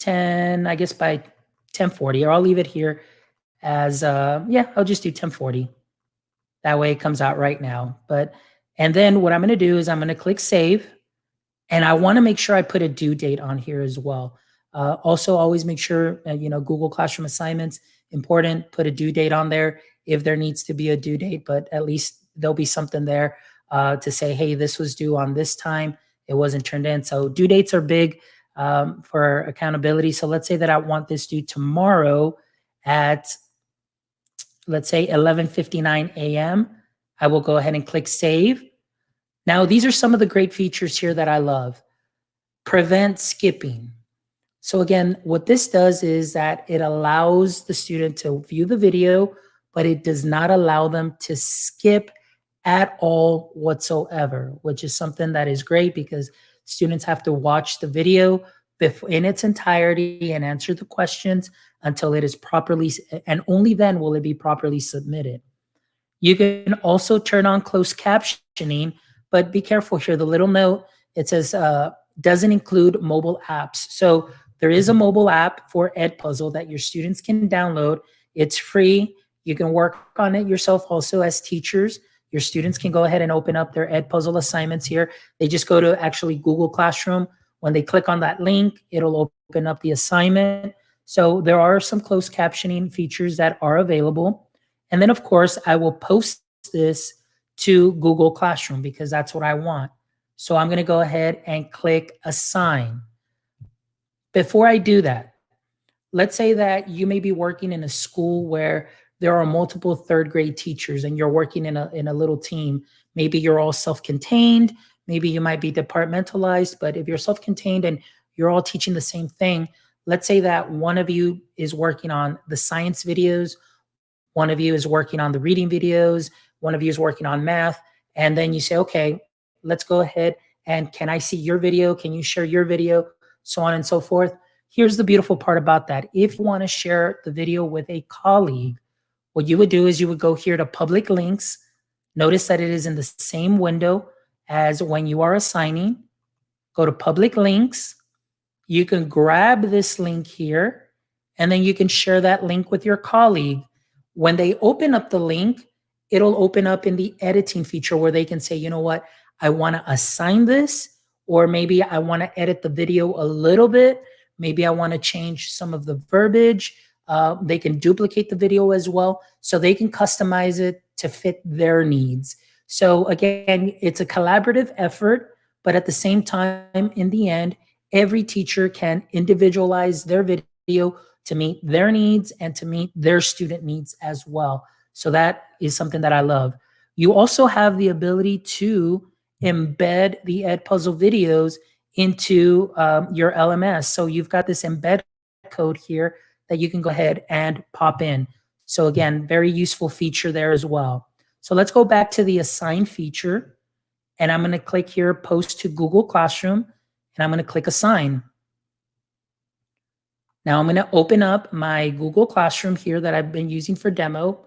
10, I guess by 10:40, or I'll leave it here as, yeah, I'll just do 10:40. That way it comes out right now. And then what I'm going to do is I'm going to click save. And I want to make sure I put a due date on here as well. Also, always make sure, Google Classroom assignments, important, put a due date on there if there needs to be a due date, but at least there'll be something there to say, hey, this was due on this time. It wasn't turned in. So due dates are big for accountability. So let's say that I want this due tomorrow at, let's say, 11:59 a.m. I will go ahead and click save. Now, these are some of the great features here that I love. Prevent skipping. So again, what this does is that it allows the student to view the video, but it does not allow them to skip at all whatsoever, which is something that is great because students have to watch the video in its entirety and answer the questions until it is properly, and only then will it be properly submitted. You can also turn on closed captioning, but be careful here. The little note, it says doesn't include mobile apps. So there is a mobile app for EdPuzzle that your students can download. It's free. You can work on it yourself also as teachers. Your students can go ahead and open up their EdPuzzle assignments here. They just go to actually Google Classroom. When they click on that link, it'll open up the assignment. So there are some closed captioning features that are available. And then, of course, I will post this to Google Classroom because that's what I want. So I'm going to go ahead and click Assign. Before I do that, let's say that you may be working in a school where there are multiple third grade teachers and you're working in a little team. Maybe you're all self-contained. Maybe you might be departmentalized, but if you're self-contained and you're all teaching the same thing, let's say that one of you is working on the science videos, one of you is working on the reading videos, one of you is working on math, and then you say, okay, let's go ahead and can I see your video? Can you share your video? So on and so forth. Here's the beautiful part about that. If you want to share the video with a colleague, what you would do is you would go here to public links. Notice that it is in the same window as when you are assigning. Go to public links. You can grab this link here, and then you can share that link with your colleague. When they open up the link, it'll open up in the editing feature where they can say, you know what, I want to assign this, or maybe I want to edit the video a little bit. Maybe I want to change some of the verbiage. They can duplicate the video as well, so they can customize it to fit their needs. So again, it's a collaborative effort, but at the same time, in the end, every teacher can individualize their video to meet their needs and to meet their student needs as well. So that is something that I love. You also have the ability to embed the EdPuzzle videos into your LMS. So you've got this embed code here that you can go ahead and pop in. So again, very useful feature there as well. So let's go back to the assign feature, and I'm going to click here, post to Google Classroom, and I'm going to click assign. Now I'm going to open up my Google Classroom here that I've been using for demo.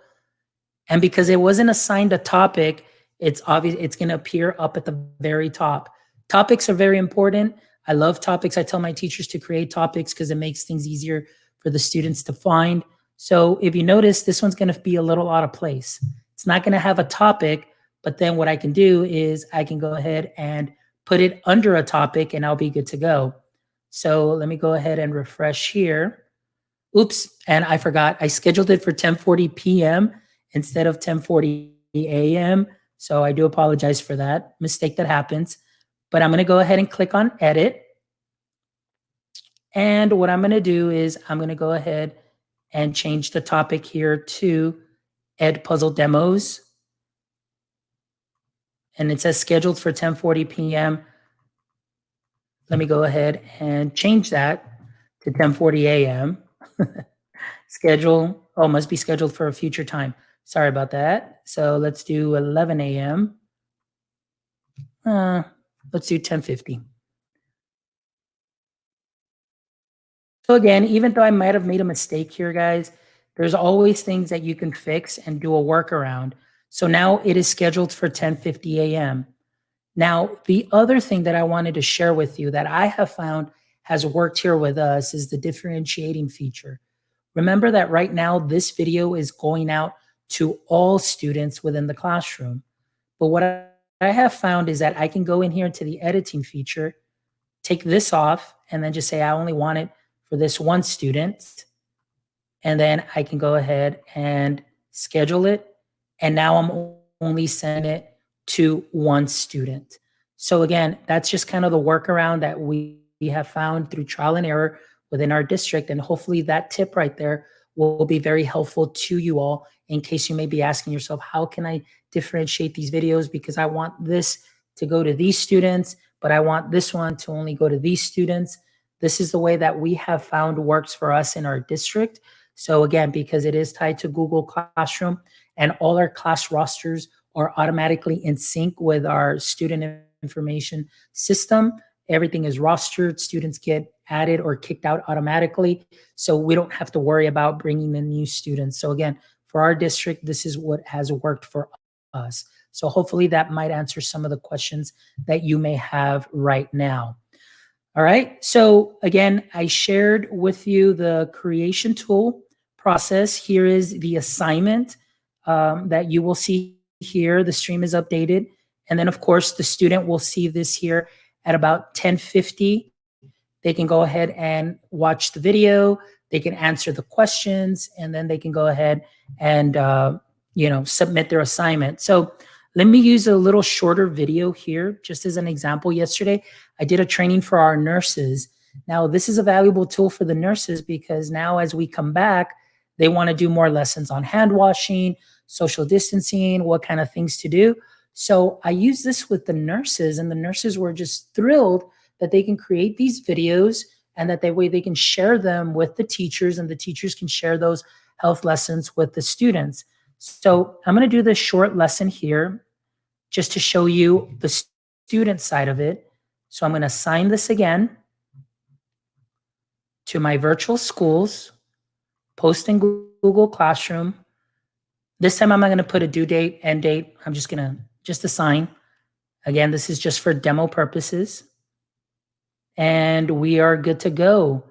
And because it wasn't assigned a topic, it's obvious it's going to appear up at the very top. Topics are very important. I love topics. I tell my teachers to create topics because it makes things easier for the students to find. So if you notice, this one's going to be a little out of place. It's not going to have a topic, but then what I can do is I can go ahead and put it under a topic and I'll be good to go. So let me go ahead and refresh here. Oops, and I forgot. I scheduled it for 10:40 p.m. instead of 10:40 a.m. So I do apologize for that mistake that happens. But I'm going to go ahead and click on edit. And what I'm going to do is I'm going to go ahead and change the topic here to EdPuzzle demos. And it says scheduled for 10:40 p.m. Let me go ahead and change that to 10:40 a.m. Schedule, must be scheduled for a future time. Sorry about that. So let's do 11 a.m. Let's do 10:50. So again, even though I might have made a mistake here, guys, there's always things that you can fix and do a workaround. So now it is scheduled for 10:50 a.m. Now, the other thing that I wanted to share with you that I have found has worked here with us is the differentiating feature. Remember that right now this video is going out to all students within the classroom. But what I have found is that I can go in here to the editing feature, take this off, and then just say I only want it for this one student. And then I can go ahead and schedule it. And now I'm only sending it to one student. So again, that's just kind of the workaround that we have found through trial and error within our district. And hopefully that tip right there will be very helpful to you all in case you may be asking yourself, how can I differentiate these videos? Because I want this to go to these students, but I want this one to only go to these students. This is the way that we have found works for us in our district. So again, because it is tied to Google Classroom and all our class rosters are automatically in sync with our student information system, everything is rostered. Students get added or kicked out automatically. So we don't have to worry about bringing in new students. So again, for our district, this is what has worked for us. So hopefully that might answer some of the questions that you may have right now. All right. So again, I shared with you the creation tool process. Here is the assignment that you will see here. The stream is updated. And then, of course, the student will see this here at about 10:50. They can go ahead and watch the video. They can answer the questions, and then they can go ahead and submit their assignment. So let me use a little shorter video here, just as an example. Yesterday, I did a training for our nurses. Now, this is a valuable tool for the nurses because now as we come back, they want to do more lessons on hand washing, social distancing, what kind of things to do. So I use this with the nurses, and the nurses were just thrilled that they can create these videos and that way they can share them with the teachers, and the teachers can share those health lessons with the students. So I'm going to do this short lesson here just to show you the student side of it. So I'm going to assign this again to my virtual schools, post in Google Classroom. This time I'm not going to put a due date, end date. I'm just going to just assign. Again, this is just for demo purposes. And we are good to go.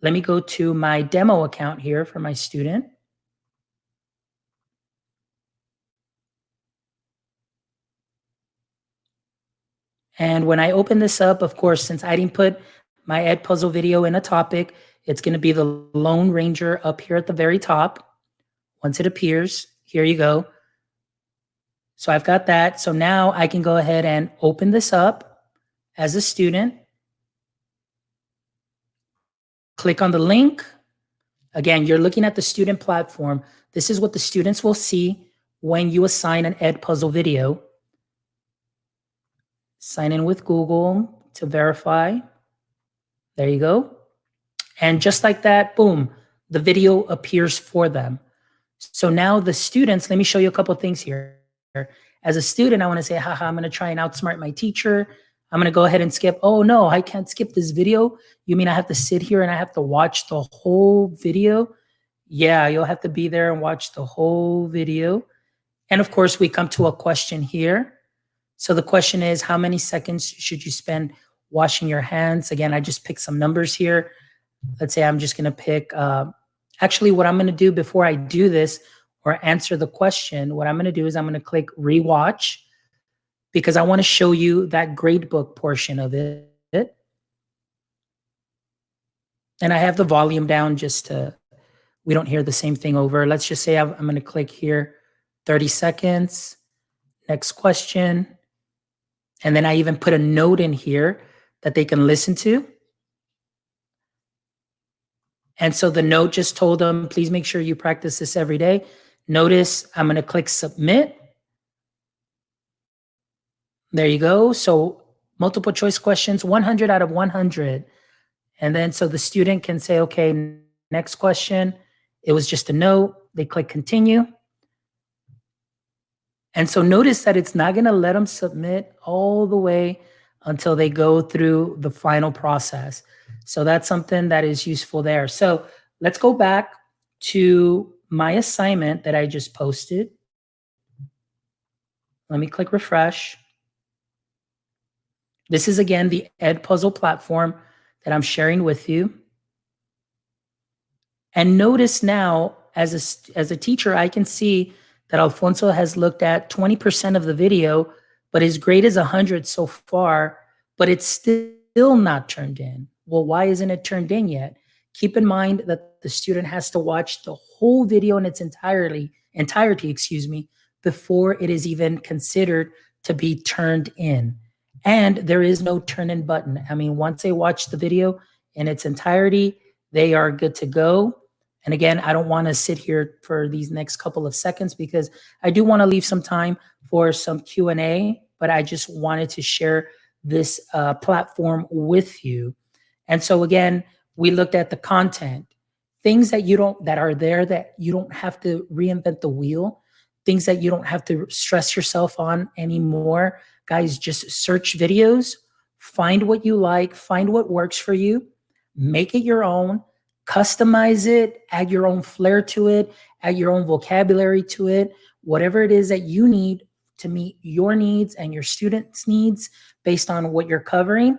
Let me go to my demo account here for my student. And when I open this up, of course, since I didn't put my EdPuzzle video in a topic, it's going to be the Lone Ranger up here at the very top. Once it appears, here you go. So I've got that. So now I can go ahead and open this up as a student. Click on the link. Again, you're looking at the student platform. This is what the students will see when you assign an EdPuzzle video. Sign in with Google to verify. There you go. And just like that, boom, the video appears for them. So now the students, let me show you a couple of things here. As a student, I want to say, haha, I'm going to try and outsmart my teacher. I'm going to go ahead and skip. Oh, no, I can't skip this video. You mean I have to sit here and I have to watch the whole video? Yeah, you'll have to be there and watch the whole video. And of course, we come to a question here. So the question is, how many seconds should you spend washing your hands? Again, I just picked some numbers here. Let's say I'm just going to pick, actually what I'm going to do before I do this or answer the question, what I'm going to do is I'm going to click rewatch because I want to show you that gradebook portion of it. And I have the volume down just to, we don't hear the same thing over. Let's just say I'm going to click here, 30 seconds, next question. And then I even put a note in here that they can listen to. And so the note just told them, please make sure you practice this every day. Notice I'm going to click submit. There you go. So multiple choice questions, 100 out of 100. And then so the student can say, okay, next question. It was just a note. They click continue. And so notice that it's not going to let them submit all the way until they go through the final process. So that's something that is useful there. So let's go back to my assignment that I just posted. Let me click refresh. This is again the EdPuzzle platform that I'm sharing with you. And notice now, as a teacher, I can see that Alfonso has looked at 20% of the video, but his grade is 100 so far, but it's still not turned in. Well, why isn't it turned in yet? Keep in mind that the student has to watch the whole video in its entirety, before it is even considered to be turned in. And there is no turn in button. I mean, once they watch the video in its entirety, they are good to go. And again, I don't want to sit here for these next couple of seconds because I do want to leave some time for some Q&A, but I just wanted to share this platform with you. And so again, we looked at the content, things that are there that you don't have to reinvent the wheel, things that you don't have to stress yourself on anymore. Guys, just search videos, find what you like, find what works for you, make it your own, customize it, add your own flair to it, add your own vocabulary to it, whatever it is that you need to meet your needs and your students' needs based on what you're covering.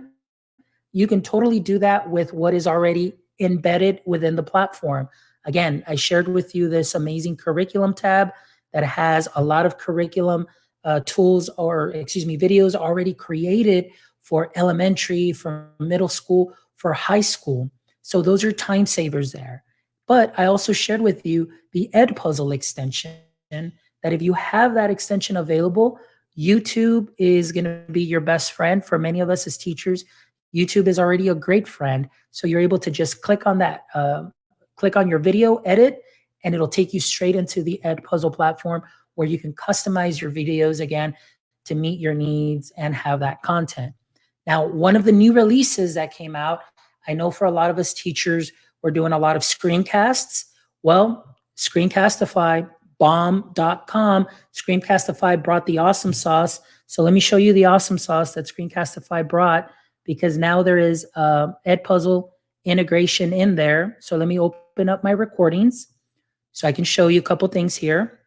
You can totally do that with what is already embedded within the platform. Again, I shared with you this amazing curriculum tab that has a lot of curriculum videos already created for elementary, for middle school, for high school. So those are time savers there. But I also shared with you the EdPuzzle extension, that if you have that extension available, YouTube is going to be your best friend. For many of us as teachers, YouTube is already a great friend. So you're able to just click on that, click on your video edit, and it'll take you straight into the EdPuzzle platform where you can customize your videos again to meet your needs and have that content. Now, one of the new releases that came out, I know for a lot of us teachers, we're doing a lot of screencasts. Well, Screencastify, bomb.com, Screencastify brought the awesome sauce. So let me show you the awesome sauce that Screencastify brought, because now there is EdPuzzle integration in there. So let me open up my recordings so I can show you a couple things here.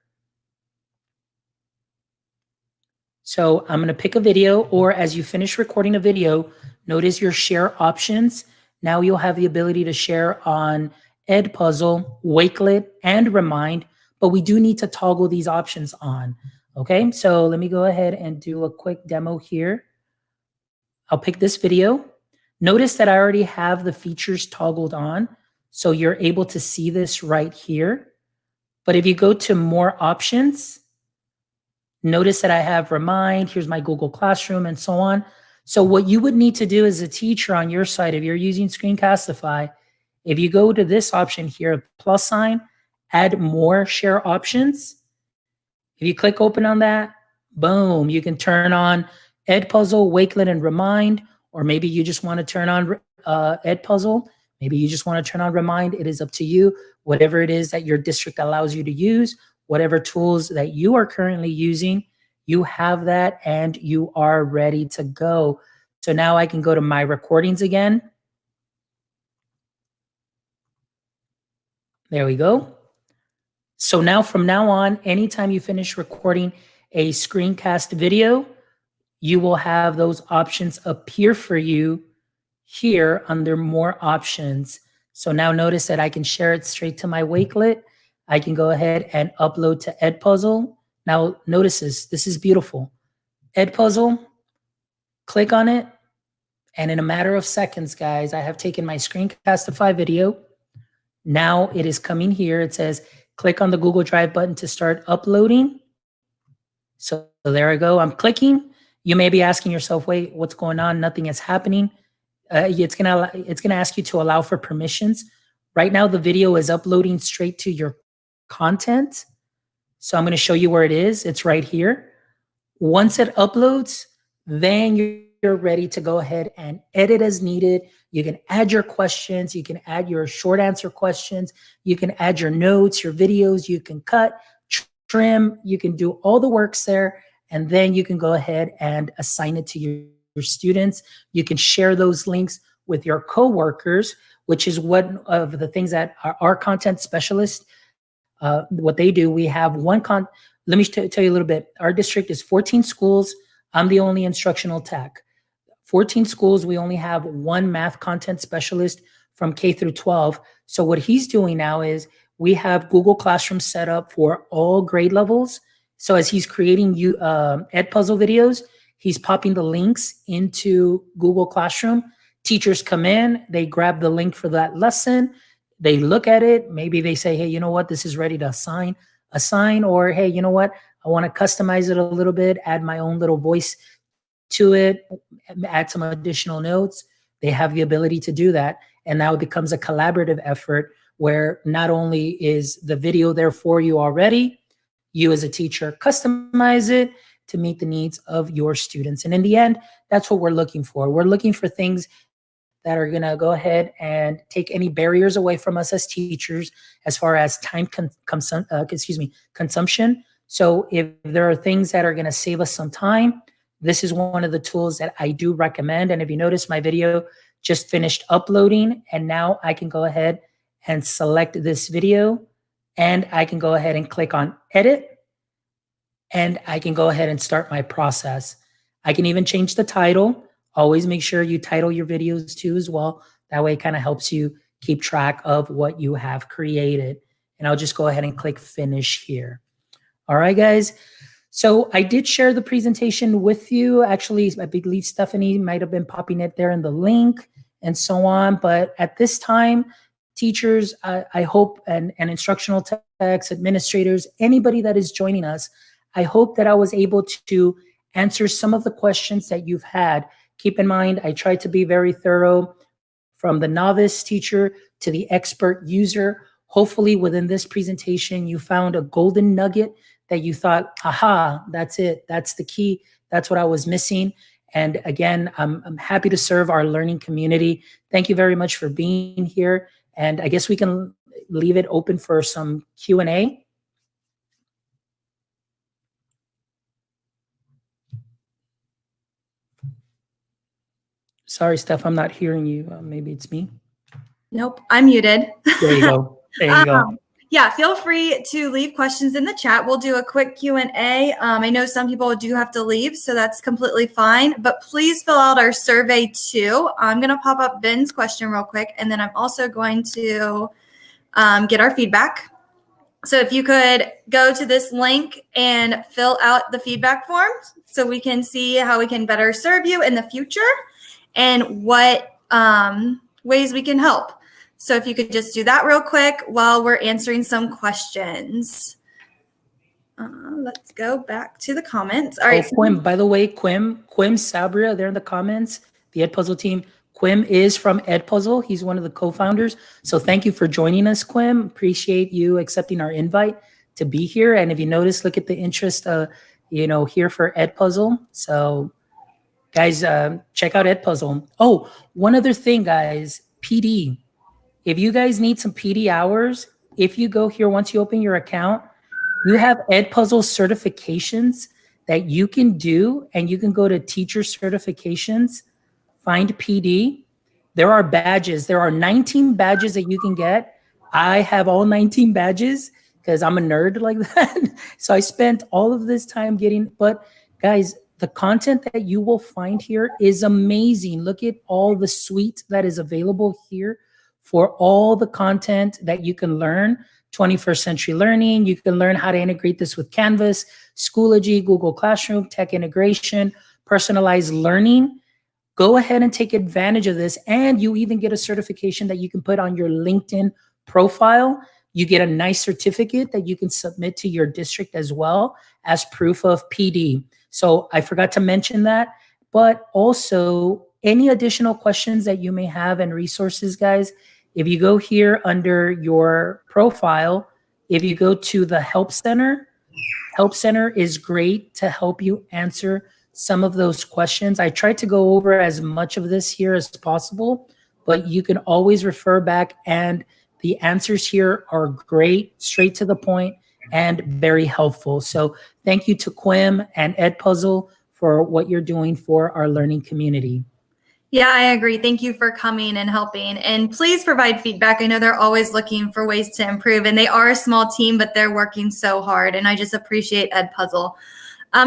So I'm going to pick a video, or as you finish recording a video, notice your share options. Now you'll have the ability to share on EdPuzzle, Wakelet, and Remind, but we do need to toggle these options on. Okay, so let me go ahead and do a quick demo here. I'll pick this video. Notice that I already have the features toggled on, so you're able to see this right here. But if you go to more options, notice that I have Remind, here's my Google Classroom, and so on. So what you would need to do as a teacher on your side, if you're using Screencastify, if you go to this option here, plus sign, add more share options. If you click open on that, boom, you can turn on EdPuzzle, Wakelet, and Remind, or maybe you just want to turn on EdPuzzle. Maybe you just want to turn on Remind. It is up to you. Whatever it is that your district allows you to use, whatever tools that you are currently using, you have that and you are ready to go. So now I can go to my recordings again. There we go. So now from now on, anytime you finish recording a screencast video, you will have those options appear for you here under more options. So now notice that I can share it straight to my Wakelet. I can go ahead and upload to EdPuzzle. Now notice this is beautiful. EdPuzzle, click on it, and in a matter of seconds, guys, I have taken my Screencastify video. Now it is coming here. It says, click on the Google Drive button to start uploading. So there I go. I'm clicking. You may be asking yourself, wait, what's going on? Nothing is happening. It's gonna ask you to allow for permissions. Right now, the video is uploading straight to your content. So I'm going to show you where it is. It's right here. Once it uploads, then you're ready to go ahead and edit as needed. You can add your questions. You can add your short answer questions. You can add your notes, your videos. You can cut, trim, you can do all the works there, and then you can go ahead and assign it to your students. You can share those links with your coworkers, which is one of the things that our content specialists, what they do. We have let me tell you a little bit. Our district is 14 schools. I'm the only instructional tech. 14 schools, we only have one math content specialist from K through 12. So what he's doing now is we have Google Classroom set up for all grade levels. So as he's creating EdPuzzle videos, he's popping the links into Google Classroom. Teachers come in, they grab the link for that lesson, they look at it, maybe they say, hey, you know what, this is ready to assign, or hey, you know what, I want to customize it a little bit, add my own little voice to it, add some additional notes. They have the ability to do that. And now it becomes a collaborative effort where not only is the video there for you already, you as a teacher customize it to meet the needs of your students. And in the end, that's what we're looking for. We're looking for things that are going to go ahead and take any barriers away from us as teachers as far as time consumption. So if there are things that are going to save us some time, this is one of the tools that I do recommend. And if you notice, my video just finished uploading, and now I can go ahead and select this video, and I can go ahead and click on edit, and I can go ahead and start my process. I can even change the title. Always make sure you title your videos too as well. That way it kind of helps you keep track of what you have created. And I'll just go ahead and click finish here. All right, guys. So I did share the presentation with you. Actually, I believe Stephanie might have been popping it there in the link and so on. But at this time, teachers, I hope, and instructional techs, administrators, anybody that is joining us, I hope that I was able to answer some of the questions that you've had. Keep in mind, I tried to be very thorough from the novice teacher to the expert user. Hopefully within this presentation, you found a golden nugget that you thought, aha, that's it. That's the key. That's what I was missing. And again, I'm happy to serve our learning community. Thank you very much for being here. And I guess we can leave it open for some Q&A. Sorry, Steph, I'm not hearing you. Maybe it's me. Nope, I'm muted. There you go. There you go. Yeah, feel free to leave questions in the chat. We'll do a quick Q&A. I know some people do have to leave, so that's completely fine. But please fill out our survey too. I'm going to pop up Ben's question real quick, and then I'm also going to get our feedback. So if you could go to this link and fill out the feedback form so we can see how we can better serve you in the future and what ways we can help. So if you could just do that real quick while we're answering some questions. Let's go back to the comments. All right. Quim, by the way, Quim Sabria, there in the comments, the EdPuzzle team. Quim is from EdPuzzle. He's one of the co-founders. So thank you for joining us, Quim. Appreciate you accepting our invite to be here. And if you notice, look at the interest, here for EdPuzzle. So guys, check out EdPuzzle. Oh, one other thing, guys, PD. If you guys need some PD hours, if you go here, once you open your account, you have EdPuzzle certifications that you can do, and you can go to teacher certifications, find PD. There are badges. There are 19 badges that you can get. I have all 19 badges because I'm a nerd like that. So I spent all of this time getting, but guys, the content that you will find here is amazing. Look at all the suite that is available here for all the content that you can learn. 21st century learning, you can learn how to integrate this with Canvas, Schoology, Google Classroom, tech integration, personalized learning. Go ahead and take advantage of this. And you even get a certification that you can put on your LinkedIn profile. You get a nice certificate that you can submit to your district as well as proof of PD. So I forgot to mention that, but also any additional questions that you may have and resources, guys, if you go here under your profile, if you go to the Help Center is great to help you answer some of those questions. I tried to go over as much of this here as possible, but you can always refer back, and the answers here are great, straight to the point, and very helpful. So thank you to Quim and EdPuzzle for what you're doing for our learning community. Yeah, I agree. Thank you for coming and helping. And please provide feedback. I know they're always looking for ways to improve, and they are a small team, but they're working so hard. And I just appreciate EdPuzzle.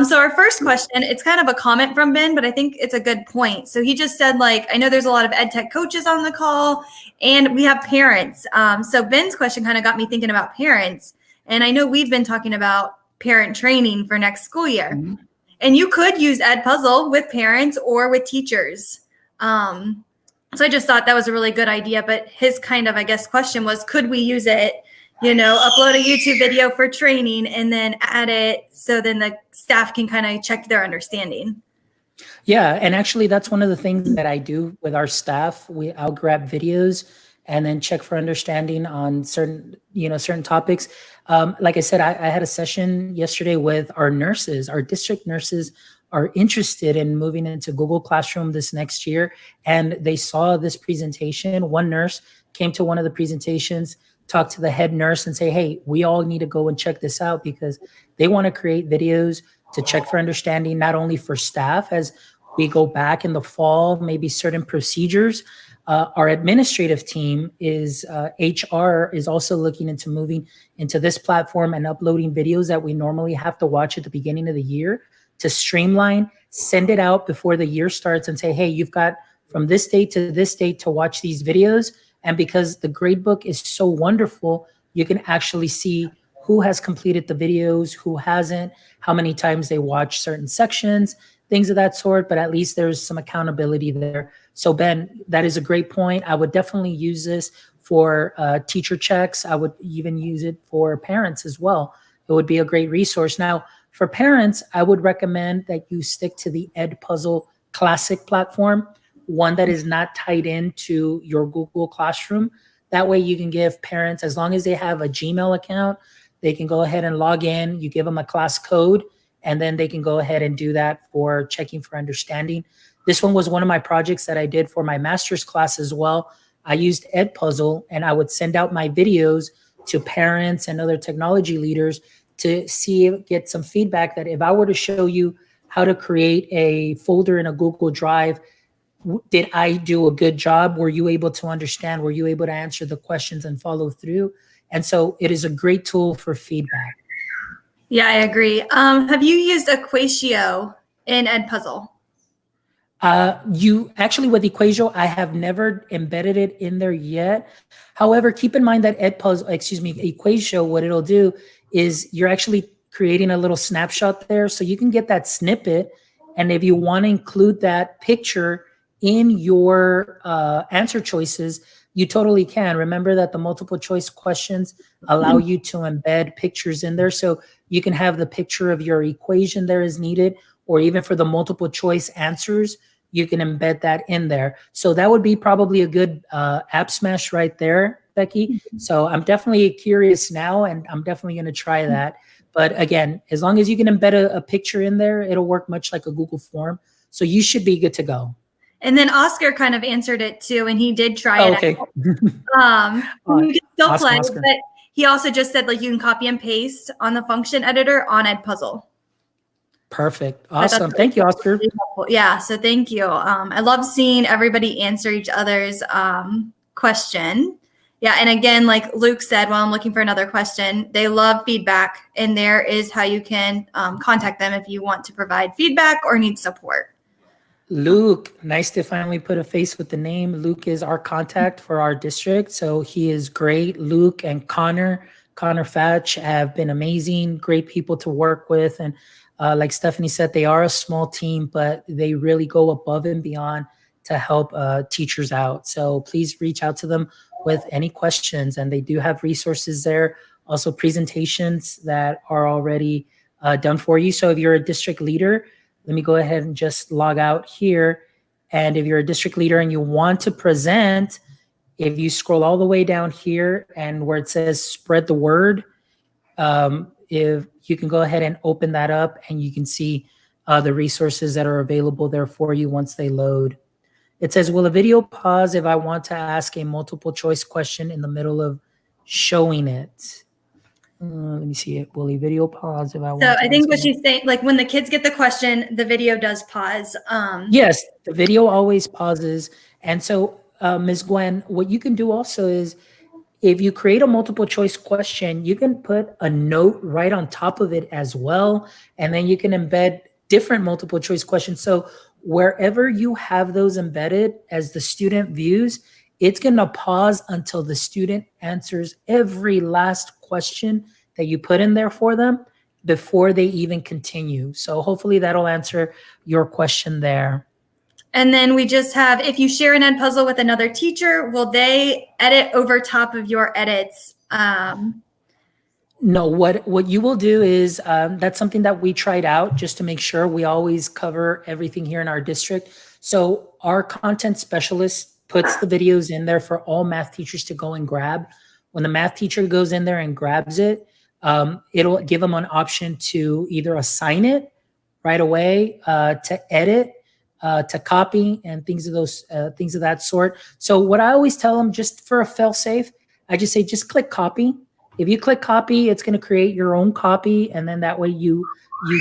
So our first question, it's kind of a comment from Ben, but I think it's a good point. So he just said, like, I know there's a lot of ed tech coaches on the call, and we have parents. So Ben's question kind of got me thinking about parents. And I know we've been talking about parent training for next school year. Mm-hmm. And you could use EdPuzzle with parents or with teachers. So I just thought that was a really good idea. But his kind of, I guess, question was, could we use it, upload a YouTube video for training and then add it so then the staff can kind of check their understanding? Yeah, and actually that's one of the things that I do with our staff. I'll grab videos and then check for understanding on certain topics. Like I said, I had a session yesterday with our nurses. Our district nurses are interested in moving into Google Classroom this next year, and they saw this presentation. One nurse came to one of the presentations, talked to the head nurse and say, hey, we all need to go and check this out, because they want to create videos to check for understanding, not only for staff as we go back in the fall, maybe certain procedures. Our administrative team is HR is also looking into moving into this platform and uploading videos that we normally have to watch at the beginning of the year to streamline, send it out before the year starts and say, hey, you've got from this date to this date to watch these videos. And because the gradebook is so wonderful, you can actually see who has completed the videos, who hasn't, how many times they watch certain sections, things of that sort, but at least there's some accountability there. So Ben, that is a great point. I would definitely use this for teacher checks. I would even use it for parents as well. It would be a great resource. Now, for parents, I would recommend that you stick to the EdPuzzle Classic platform, one that is not tied into your Google Classroom. That way you can give parents, as long as they have a Gmail account, they can go ahead and log in. You give them a class code, and then they can go ahead and do that for checking for understanding. This one was one of my projects that I did for my master's class as well. I used EdPuzzle, and I would send out my videos to parents and other technology leaders to get some feedback that if I were to show you how to create a folder in a Google Drive, did I do a good job? Were you able to understand? Were you able to answer the questions and follow through? And so it is a great tool for feedback. Yeah, I agree. Have you used Equatio in EdPuzzle? You actually, with Equatio, I have never embedded it in there yet. However, keep in mind that Equatio, what it'll do is you're actually creating a little snapshot there, so you can get that snippet. And if you want to include that picture in your answer choices, you totally can. Remember that the multiple choice questions allow you to embed pictures in there. So you can have the picture of your equation there as needed, or even for the multiple choice answers, you can embed that in there. So that would be probably a good app smash right there, Becky. So I'm definitely curious now, and I'm definitely going to try that. But again, as long as you can embed a picture in there, it'll work much like a Google form. So you should be good to go. And then Oscar kind of answered it too, and he did try it okay. out. You can still awesome, play, Oscar. but he also just said, like, you can copy and paste on the function editor on EdPuzzle. Perfect. Awesome. Thank you, Oscar. Really helpful. Yeah, so thank you. I love seeing everybody answer each other's question. Yeah, and again, like Luke said, while I'm looking for another question, they love feedback, and there is how you can contact them if you want to provide feedback or need support. Luke, nice to finally put a face with the name. Luke is our contact for our district, so he is great. Luke and Connor Fatch have been amazing, great people to work with. And like Stephanie said, they are a small team, but they really go above and beyond to help teachers out. So please reach out to them with any questions, and they do have resources there. Also presentations that are already done for you. So if you're a district leader, let me go ahead and just log out here. And if you're a district leader and you want to present, if you scroll all the way down here and where it says spread the word, if you can go ahead and open that up, and you can see the resources that are available there for you once they load. It says, will a video pause if I want to ask a multiple choice question in the middle of showing it? Let me see it. Will the video pause if I So want to I think answer? what she's saying, like when the kids get the question, the video does pause. Yes, the video always pauses. And so, Ms. Gwen, what you can do also is if you create a multiple choice question, you can put a note right on top of it as well. And then you can embed different multiple choice questions. So wherever you have those embedded as the student views, it's going to pause until the student answers every last question that you put in there for them before they even continue. So hopefully that'll answer your question there. And then we just have, if you share an EdPuzzle with another teacher, will they edit over top of your edits? No, what you will do is that's something that we tried out just to make sure we always cover everything here in our district. So our content specialist puts the videos in there for all math teachers to go and grab. When the math teacher goes in there and grabs it, it'll give them an option to either assign it right away, to edit, to copy, and things of that sort. So what I always tell them, just for a fail safe, I just say just click copy. If you click copy, it's going to create your own copy, and then that way you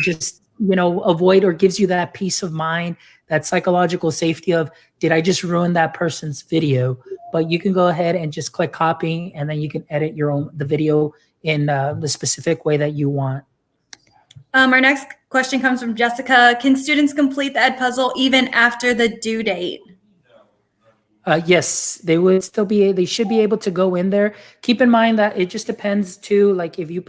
just avoid, or gives you that peace of mind, that psychological safety of, did I just ruin that person's video? But you can go ahead and just click copy, and then you can edit the video in the specific way that you want. Our next question comes from Jessica. Can students complete the EdPuzzle even after the due date? Yes, they should be able to go in there. Keep in mind that it just depends too. Like if you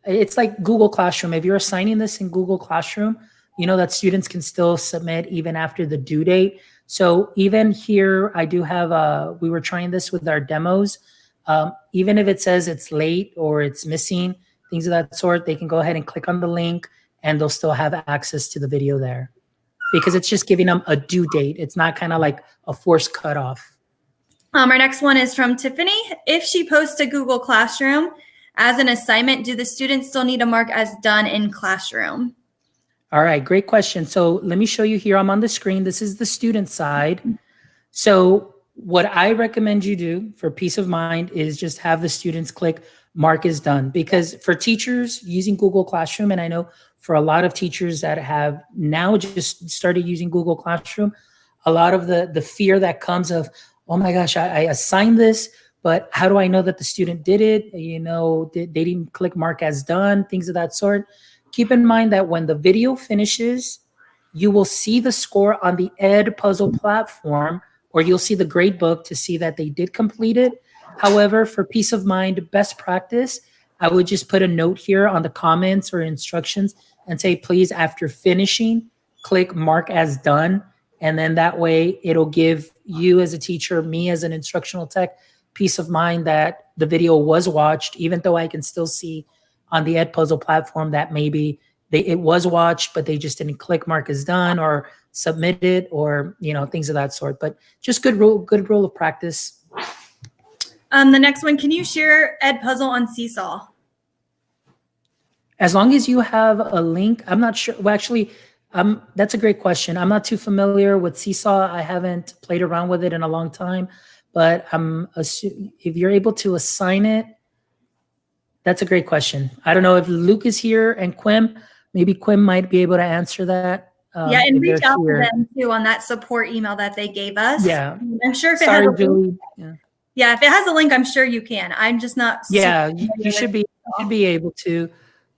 it's like Google Classroom. If you're assigning this in Google Classroom, you know that students can still submit even after the due date. So even here, I do have, we were trying this with our demos. Even if it says it's late or it's missing, things of that sort, they can go ahead and click on the link and they'll still have access to the video there, because it's just giving them a due date. It's not kind of like a forced cutoff. Our next one is from Tiffany. If she posts to Google Classroom as an assignment, do the students still need to mark as done in Classroom? All right, great question. So let me show you here. I'm on the screen. This is the student side. So what I recommend you do for peace of mind is just have the students click mark is done, because for teachers using Google Classroom, and I know for a lot of teachers that have now just started using Google Classroom, a lot of the fear that comes of, oh my gosh, I assigned this, but how do I know that the student did it? They didn't click mark as done, things of that sort. Keep in mind that when the video finishes, you will see the score on the EdPuzzle platform, or you'll see the grade book to see that they did complete it. However, for peace of mind, best practice, I would just put a note here on the comments or instructions and say, please, after finishing, click mark as done. And then that way it'll give you as a teacher, me as an instructional tech, peace of mind that the video was watched, even though I can still see on the EdPuzzle platform that maybe it was watched, but they just didn't click mark as done or submit it, or things of that sort. But just good rule of practice. The next one, can you share EdPuzzle on Seesaw? As long as you have a link, I'm not sure. Well, actually, that's a great question. I'm not too familiar with Seesaw. I haven't played around with it in a long time, but if you're able to assign it, that's a great question. I don't know if Luke is here and Quim. Maybe Quim might be able to answer that. Yeah, and reach out to them too on that support email that they gave us. Yeah, I'm sure if it has a Julie. link, yeah, if it has a link, I'm sure you can. I'm just not. Yeah, you should be able to.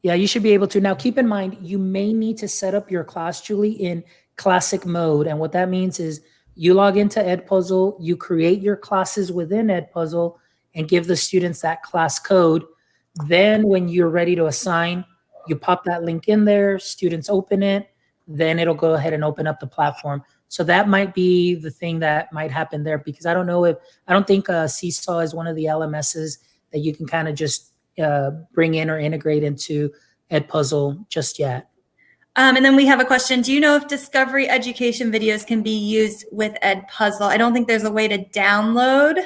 Yeah, you should be able to. Now, keep in mind, you may need to set up your class, Julie, in classic mode. And what that means is you log into EdPuzzle, you create your classes within EdPuzzle and give the students that class code. Then when you're ready to assign, you pop that link in there, students open it, then it'll go ahead and open up the platform. So that might be the thing that might happen there, because I don't think Seesaw is one of the LMSs that you can kind of just bring in or integrate into EdPuzzle just yet. And then we have a question. Do you know if Discovery Education videos can be used with EdPuzzle? I don't think there's a way to download.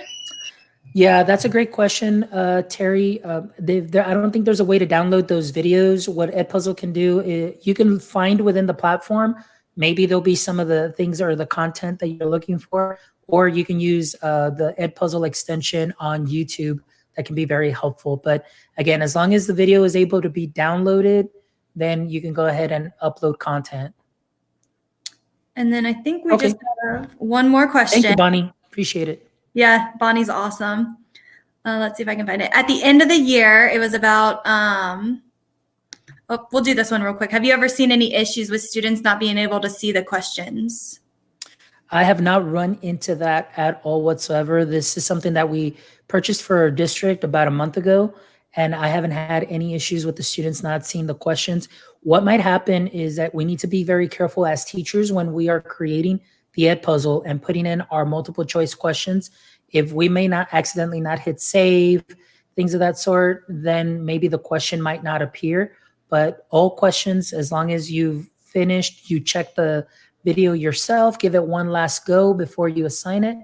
Yeah, that's a great question, Terry. I don't think there's a way to download those videos. What EdPuzzle can do is you can find within the platform, maybe there'll be some of the things or the content that you're looking for, or you can use the EdPuzzle extension on YouTube that can be very helpful. But again, as long as the video is able to be downloaded, then you can go ahead and upload content. And then I think we just have one more question. Thank you, Bonnie. Appreciate it. Yeah, Bonnie's awesome. Let's see if I can find it. At the end of the year, it was about, we'll do this one real quick. Have you ever seen any issues with students not being able to see the questions? I have not run into that at all whatsoever. This is something that we purchased for our district about a month ago, and I haven't had any issues with the students not seeing the questions. What might happen is that we need to be very careful as teachers when we are creating the EdPuzzle and putting in our multiple choice questions. If we may not accidentally not hit save, things of that sort, then maybe the question might not appear. But all questions, as long as you've finished, you check the video yourself, give it one last go before you assign it,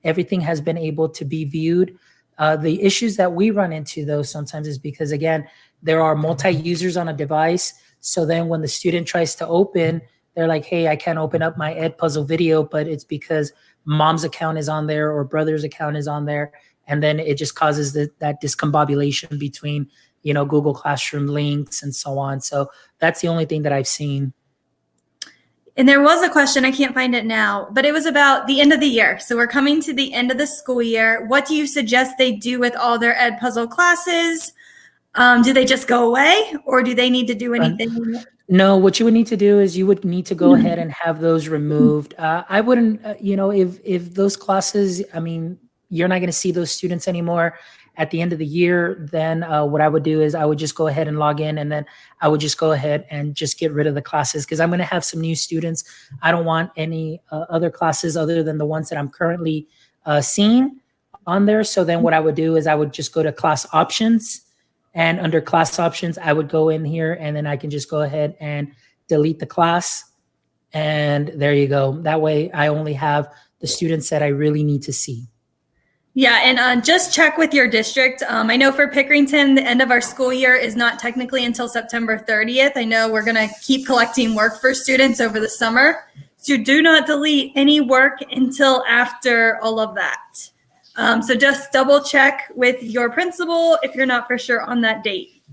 everything has been able to be viewed. The issues that we run into, though, sometimes is because, again, there are multi-users on a device. So then when the student tries to open, they're like, hey, I can't open up my EdPuzzle video, but it's because mom's account is on there or brother's account is on there. And then it just causes that discombobulation between, Google Classroom links and so on. So that's the only thing that I've seen. And there was a question, I can't find it now, but it was about the end of the year. So we're coming to the end of the school year. What do you suggest they do with all their EdPuzzle classes? Do they just go away, or do they need to do anything? No, what you would need to do is you would need to go ahead and have those removed. I wouldn't, if those classes, you're not going to see those students anymore at the end of the year, then what I would do is I would just go ahead and log in, and then I would just go ahead and just get rid of the classes, because I'm going to have some new students. I don't want any other classes other than the ones that I'm currently seeing on there. So then what I would do is I would just go to class options, and under class options, I would go in here, and then I can just go ahead and delete the class. And there you go. That way I only have the students that I really need to see. Yeah, and just check with your district. I know for Pickerington, the end of our school year is not technically until September 30th. I know we're going to keep collecting work for students over the summer. So do not delete any work until after all of that. So just double check with your principal if you're not for sure on that date.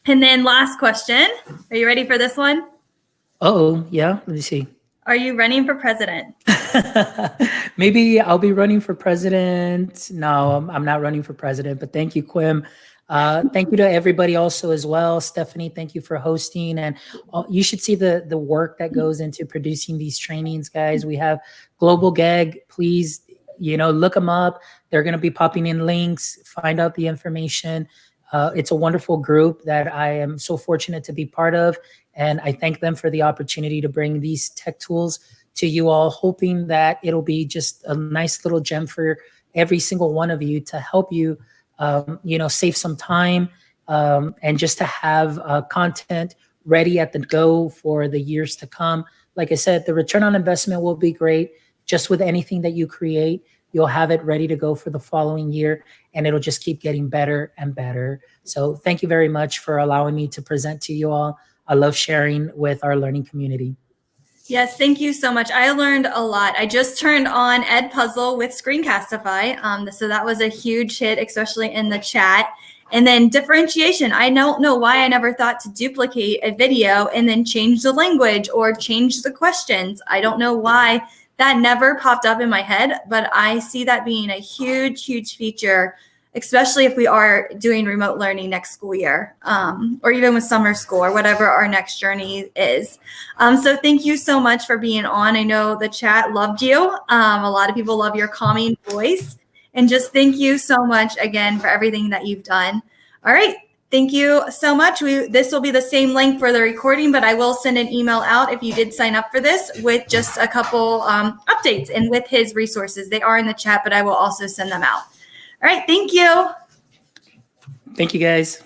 And then last question. Are you ready for this one? Oh, yeah. Let me see. Are you running for president? Maybe I'll be running for president. No, I'm not running for president, but thank you, Quim. Thank you to everybody also as well. Stephanie, thank you for hosting. And you should see the work that goes into producing these trainings, guys. We have Global Gag. Please, look them up. They're going to be popping in links, find out the information. It's a wonderful group that I am so fortunate to be part of. And I thank them for the opportunity to bring these tech tools to you all, hoping that it'll be just a nice little gem for every single one of you to help you, save some time and just to have content ready at the go for the years to come. Like I said, the return on investment will be great. Just with anything that you create, you'll have it ready to go for the following year, and it'll just keep getting better and better. So thank you very much for allowing me to present to you all. I love sharing with our learning community. Yes, thank you so much. I learned a lot. I just turned on EdPuzzle with Screencastify. So that was a huge hit, especially in the chat. And then differentiation. I don't know why I never thought to duplicate a video and then change the language or change the questions. I don't know why that never popped up in my head, but I see that being a huge, huge feature, especially if we are doing remote learning next school year, or even with summer school or whatever our next journey is. So thank you so much for being on. I know the chat loved you. A lot of people love your calming voice. And just thank you so much again for everything that you've done. All right. Thank you so much. This will be the same link for the recording, but I will send an email out if you did sign up for this with just a couple updates and with his resources. They are in the chat, but I will also send them out. All right. Thank you. Thank you, guys.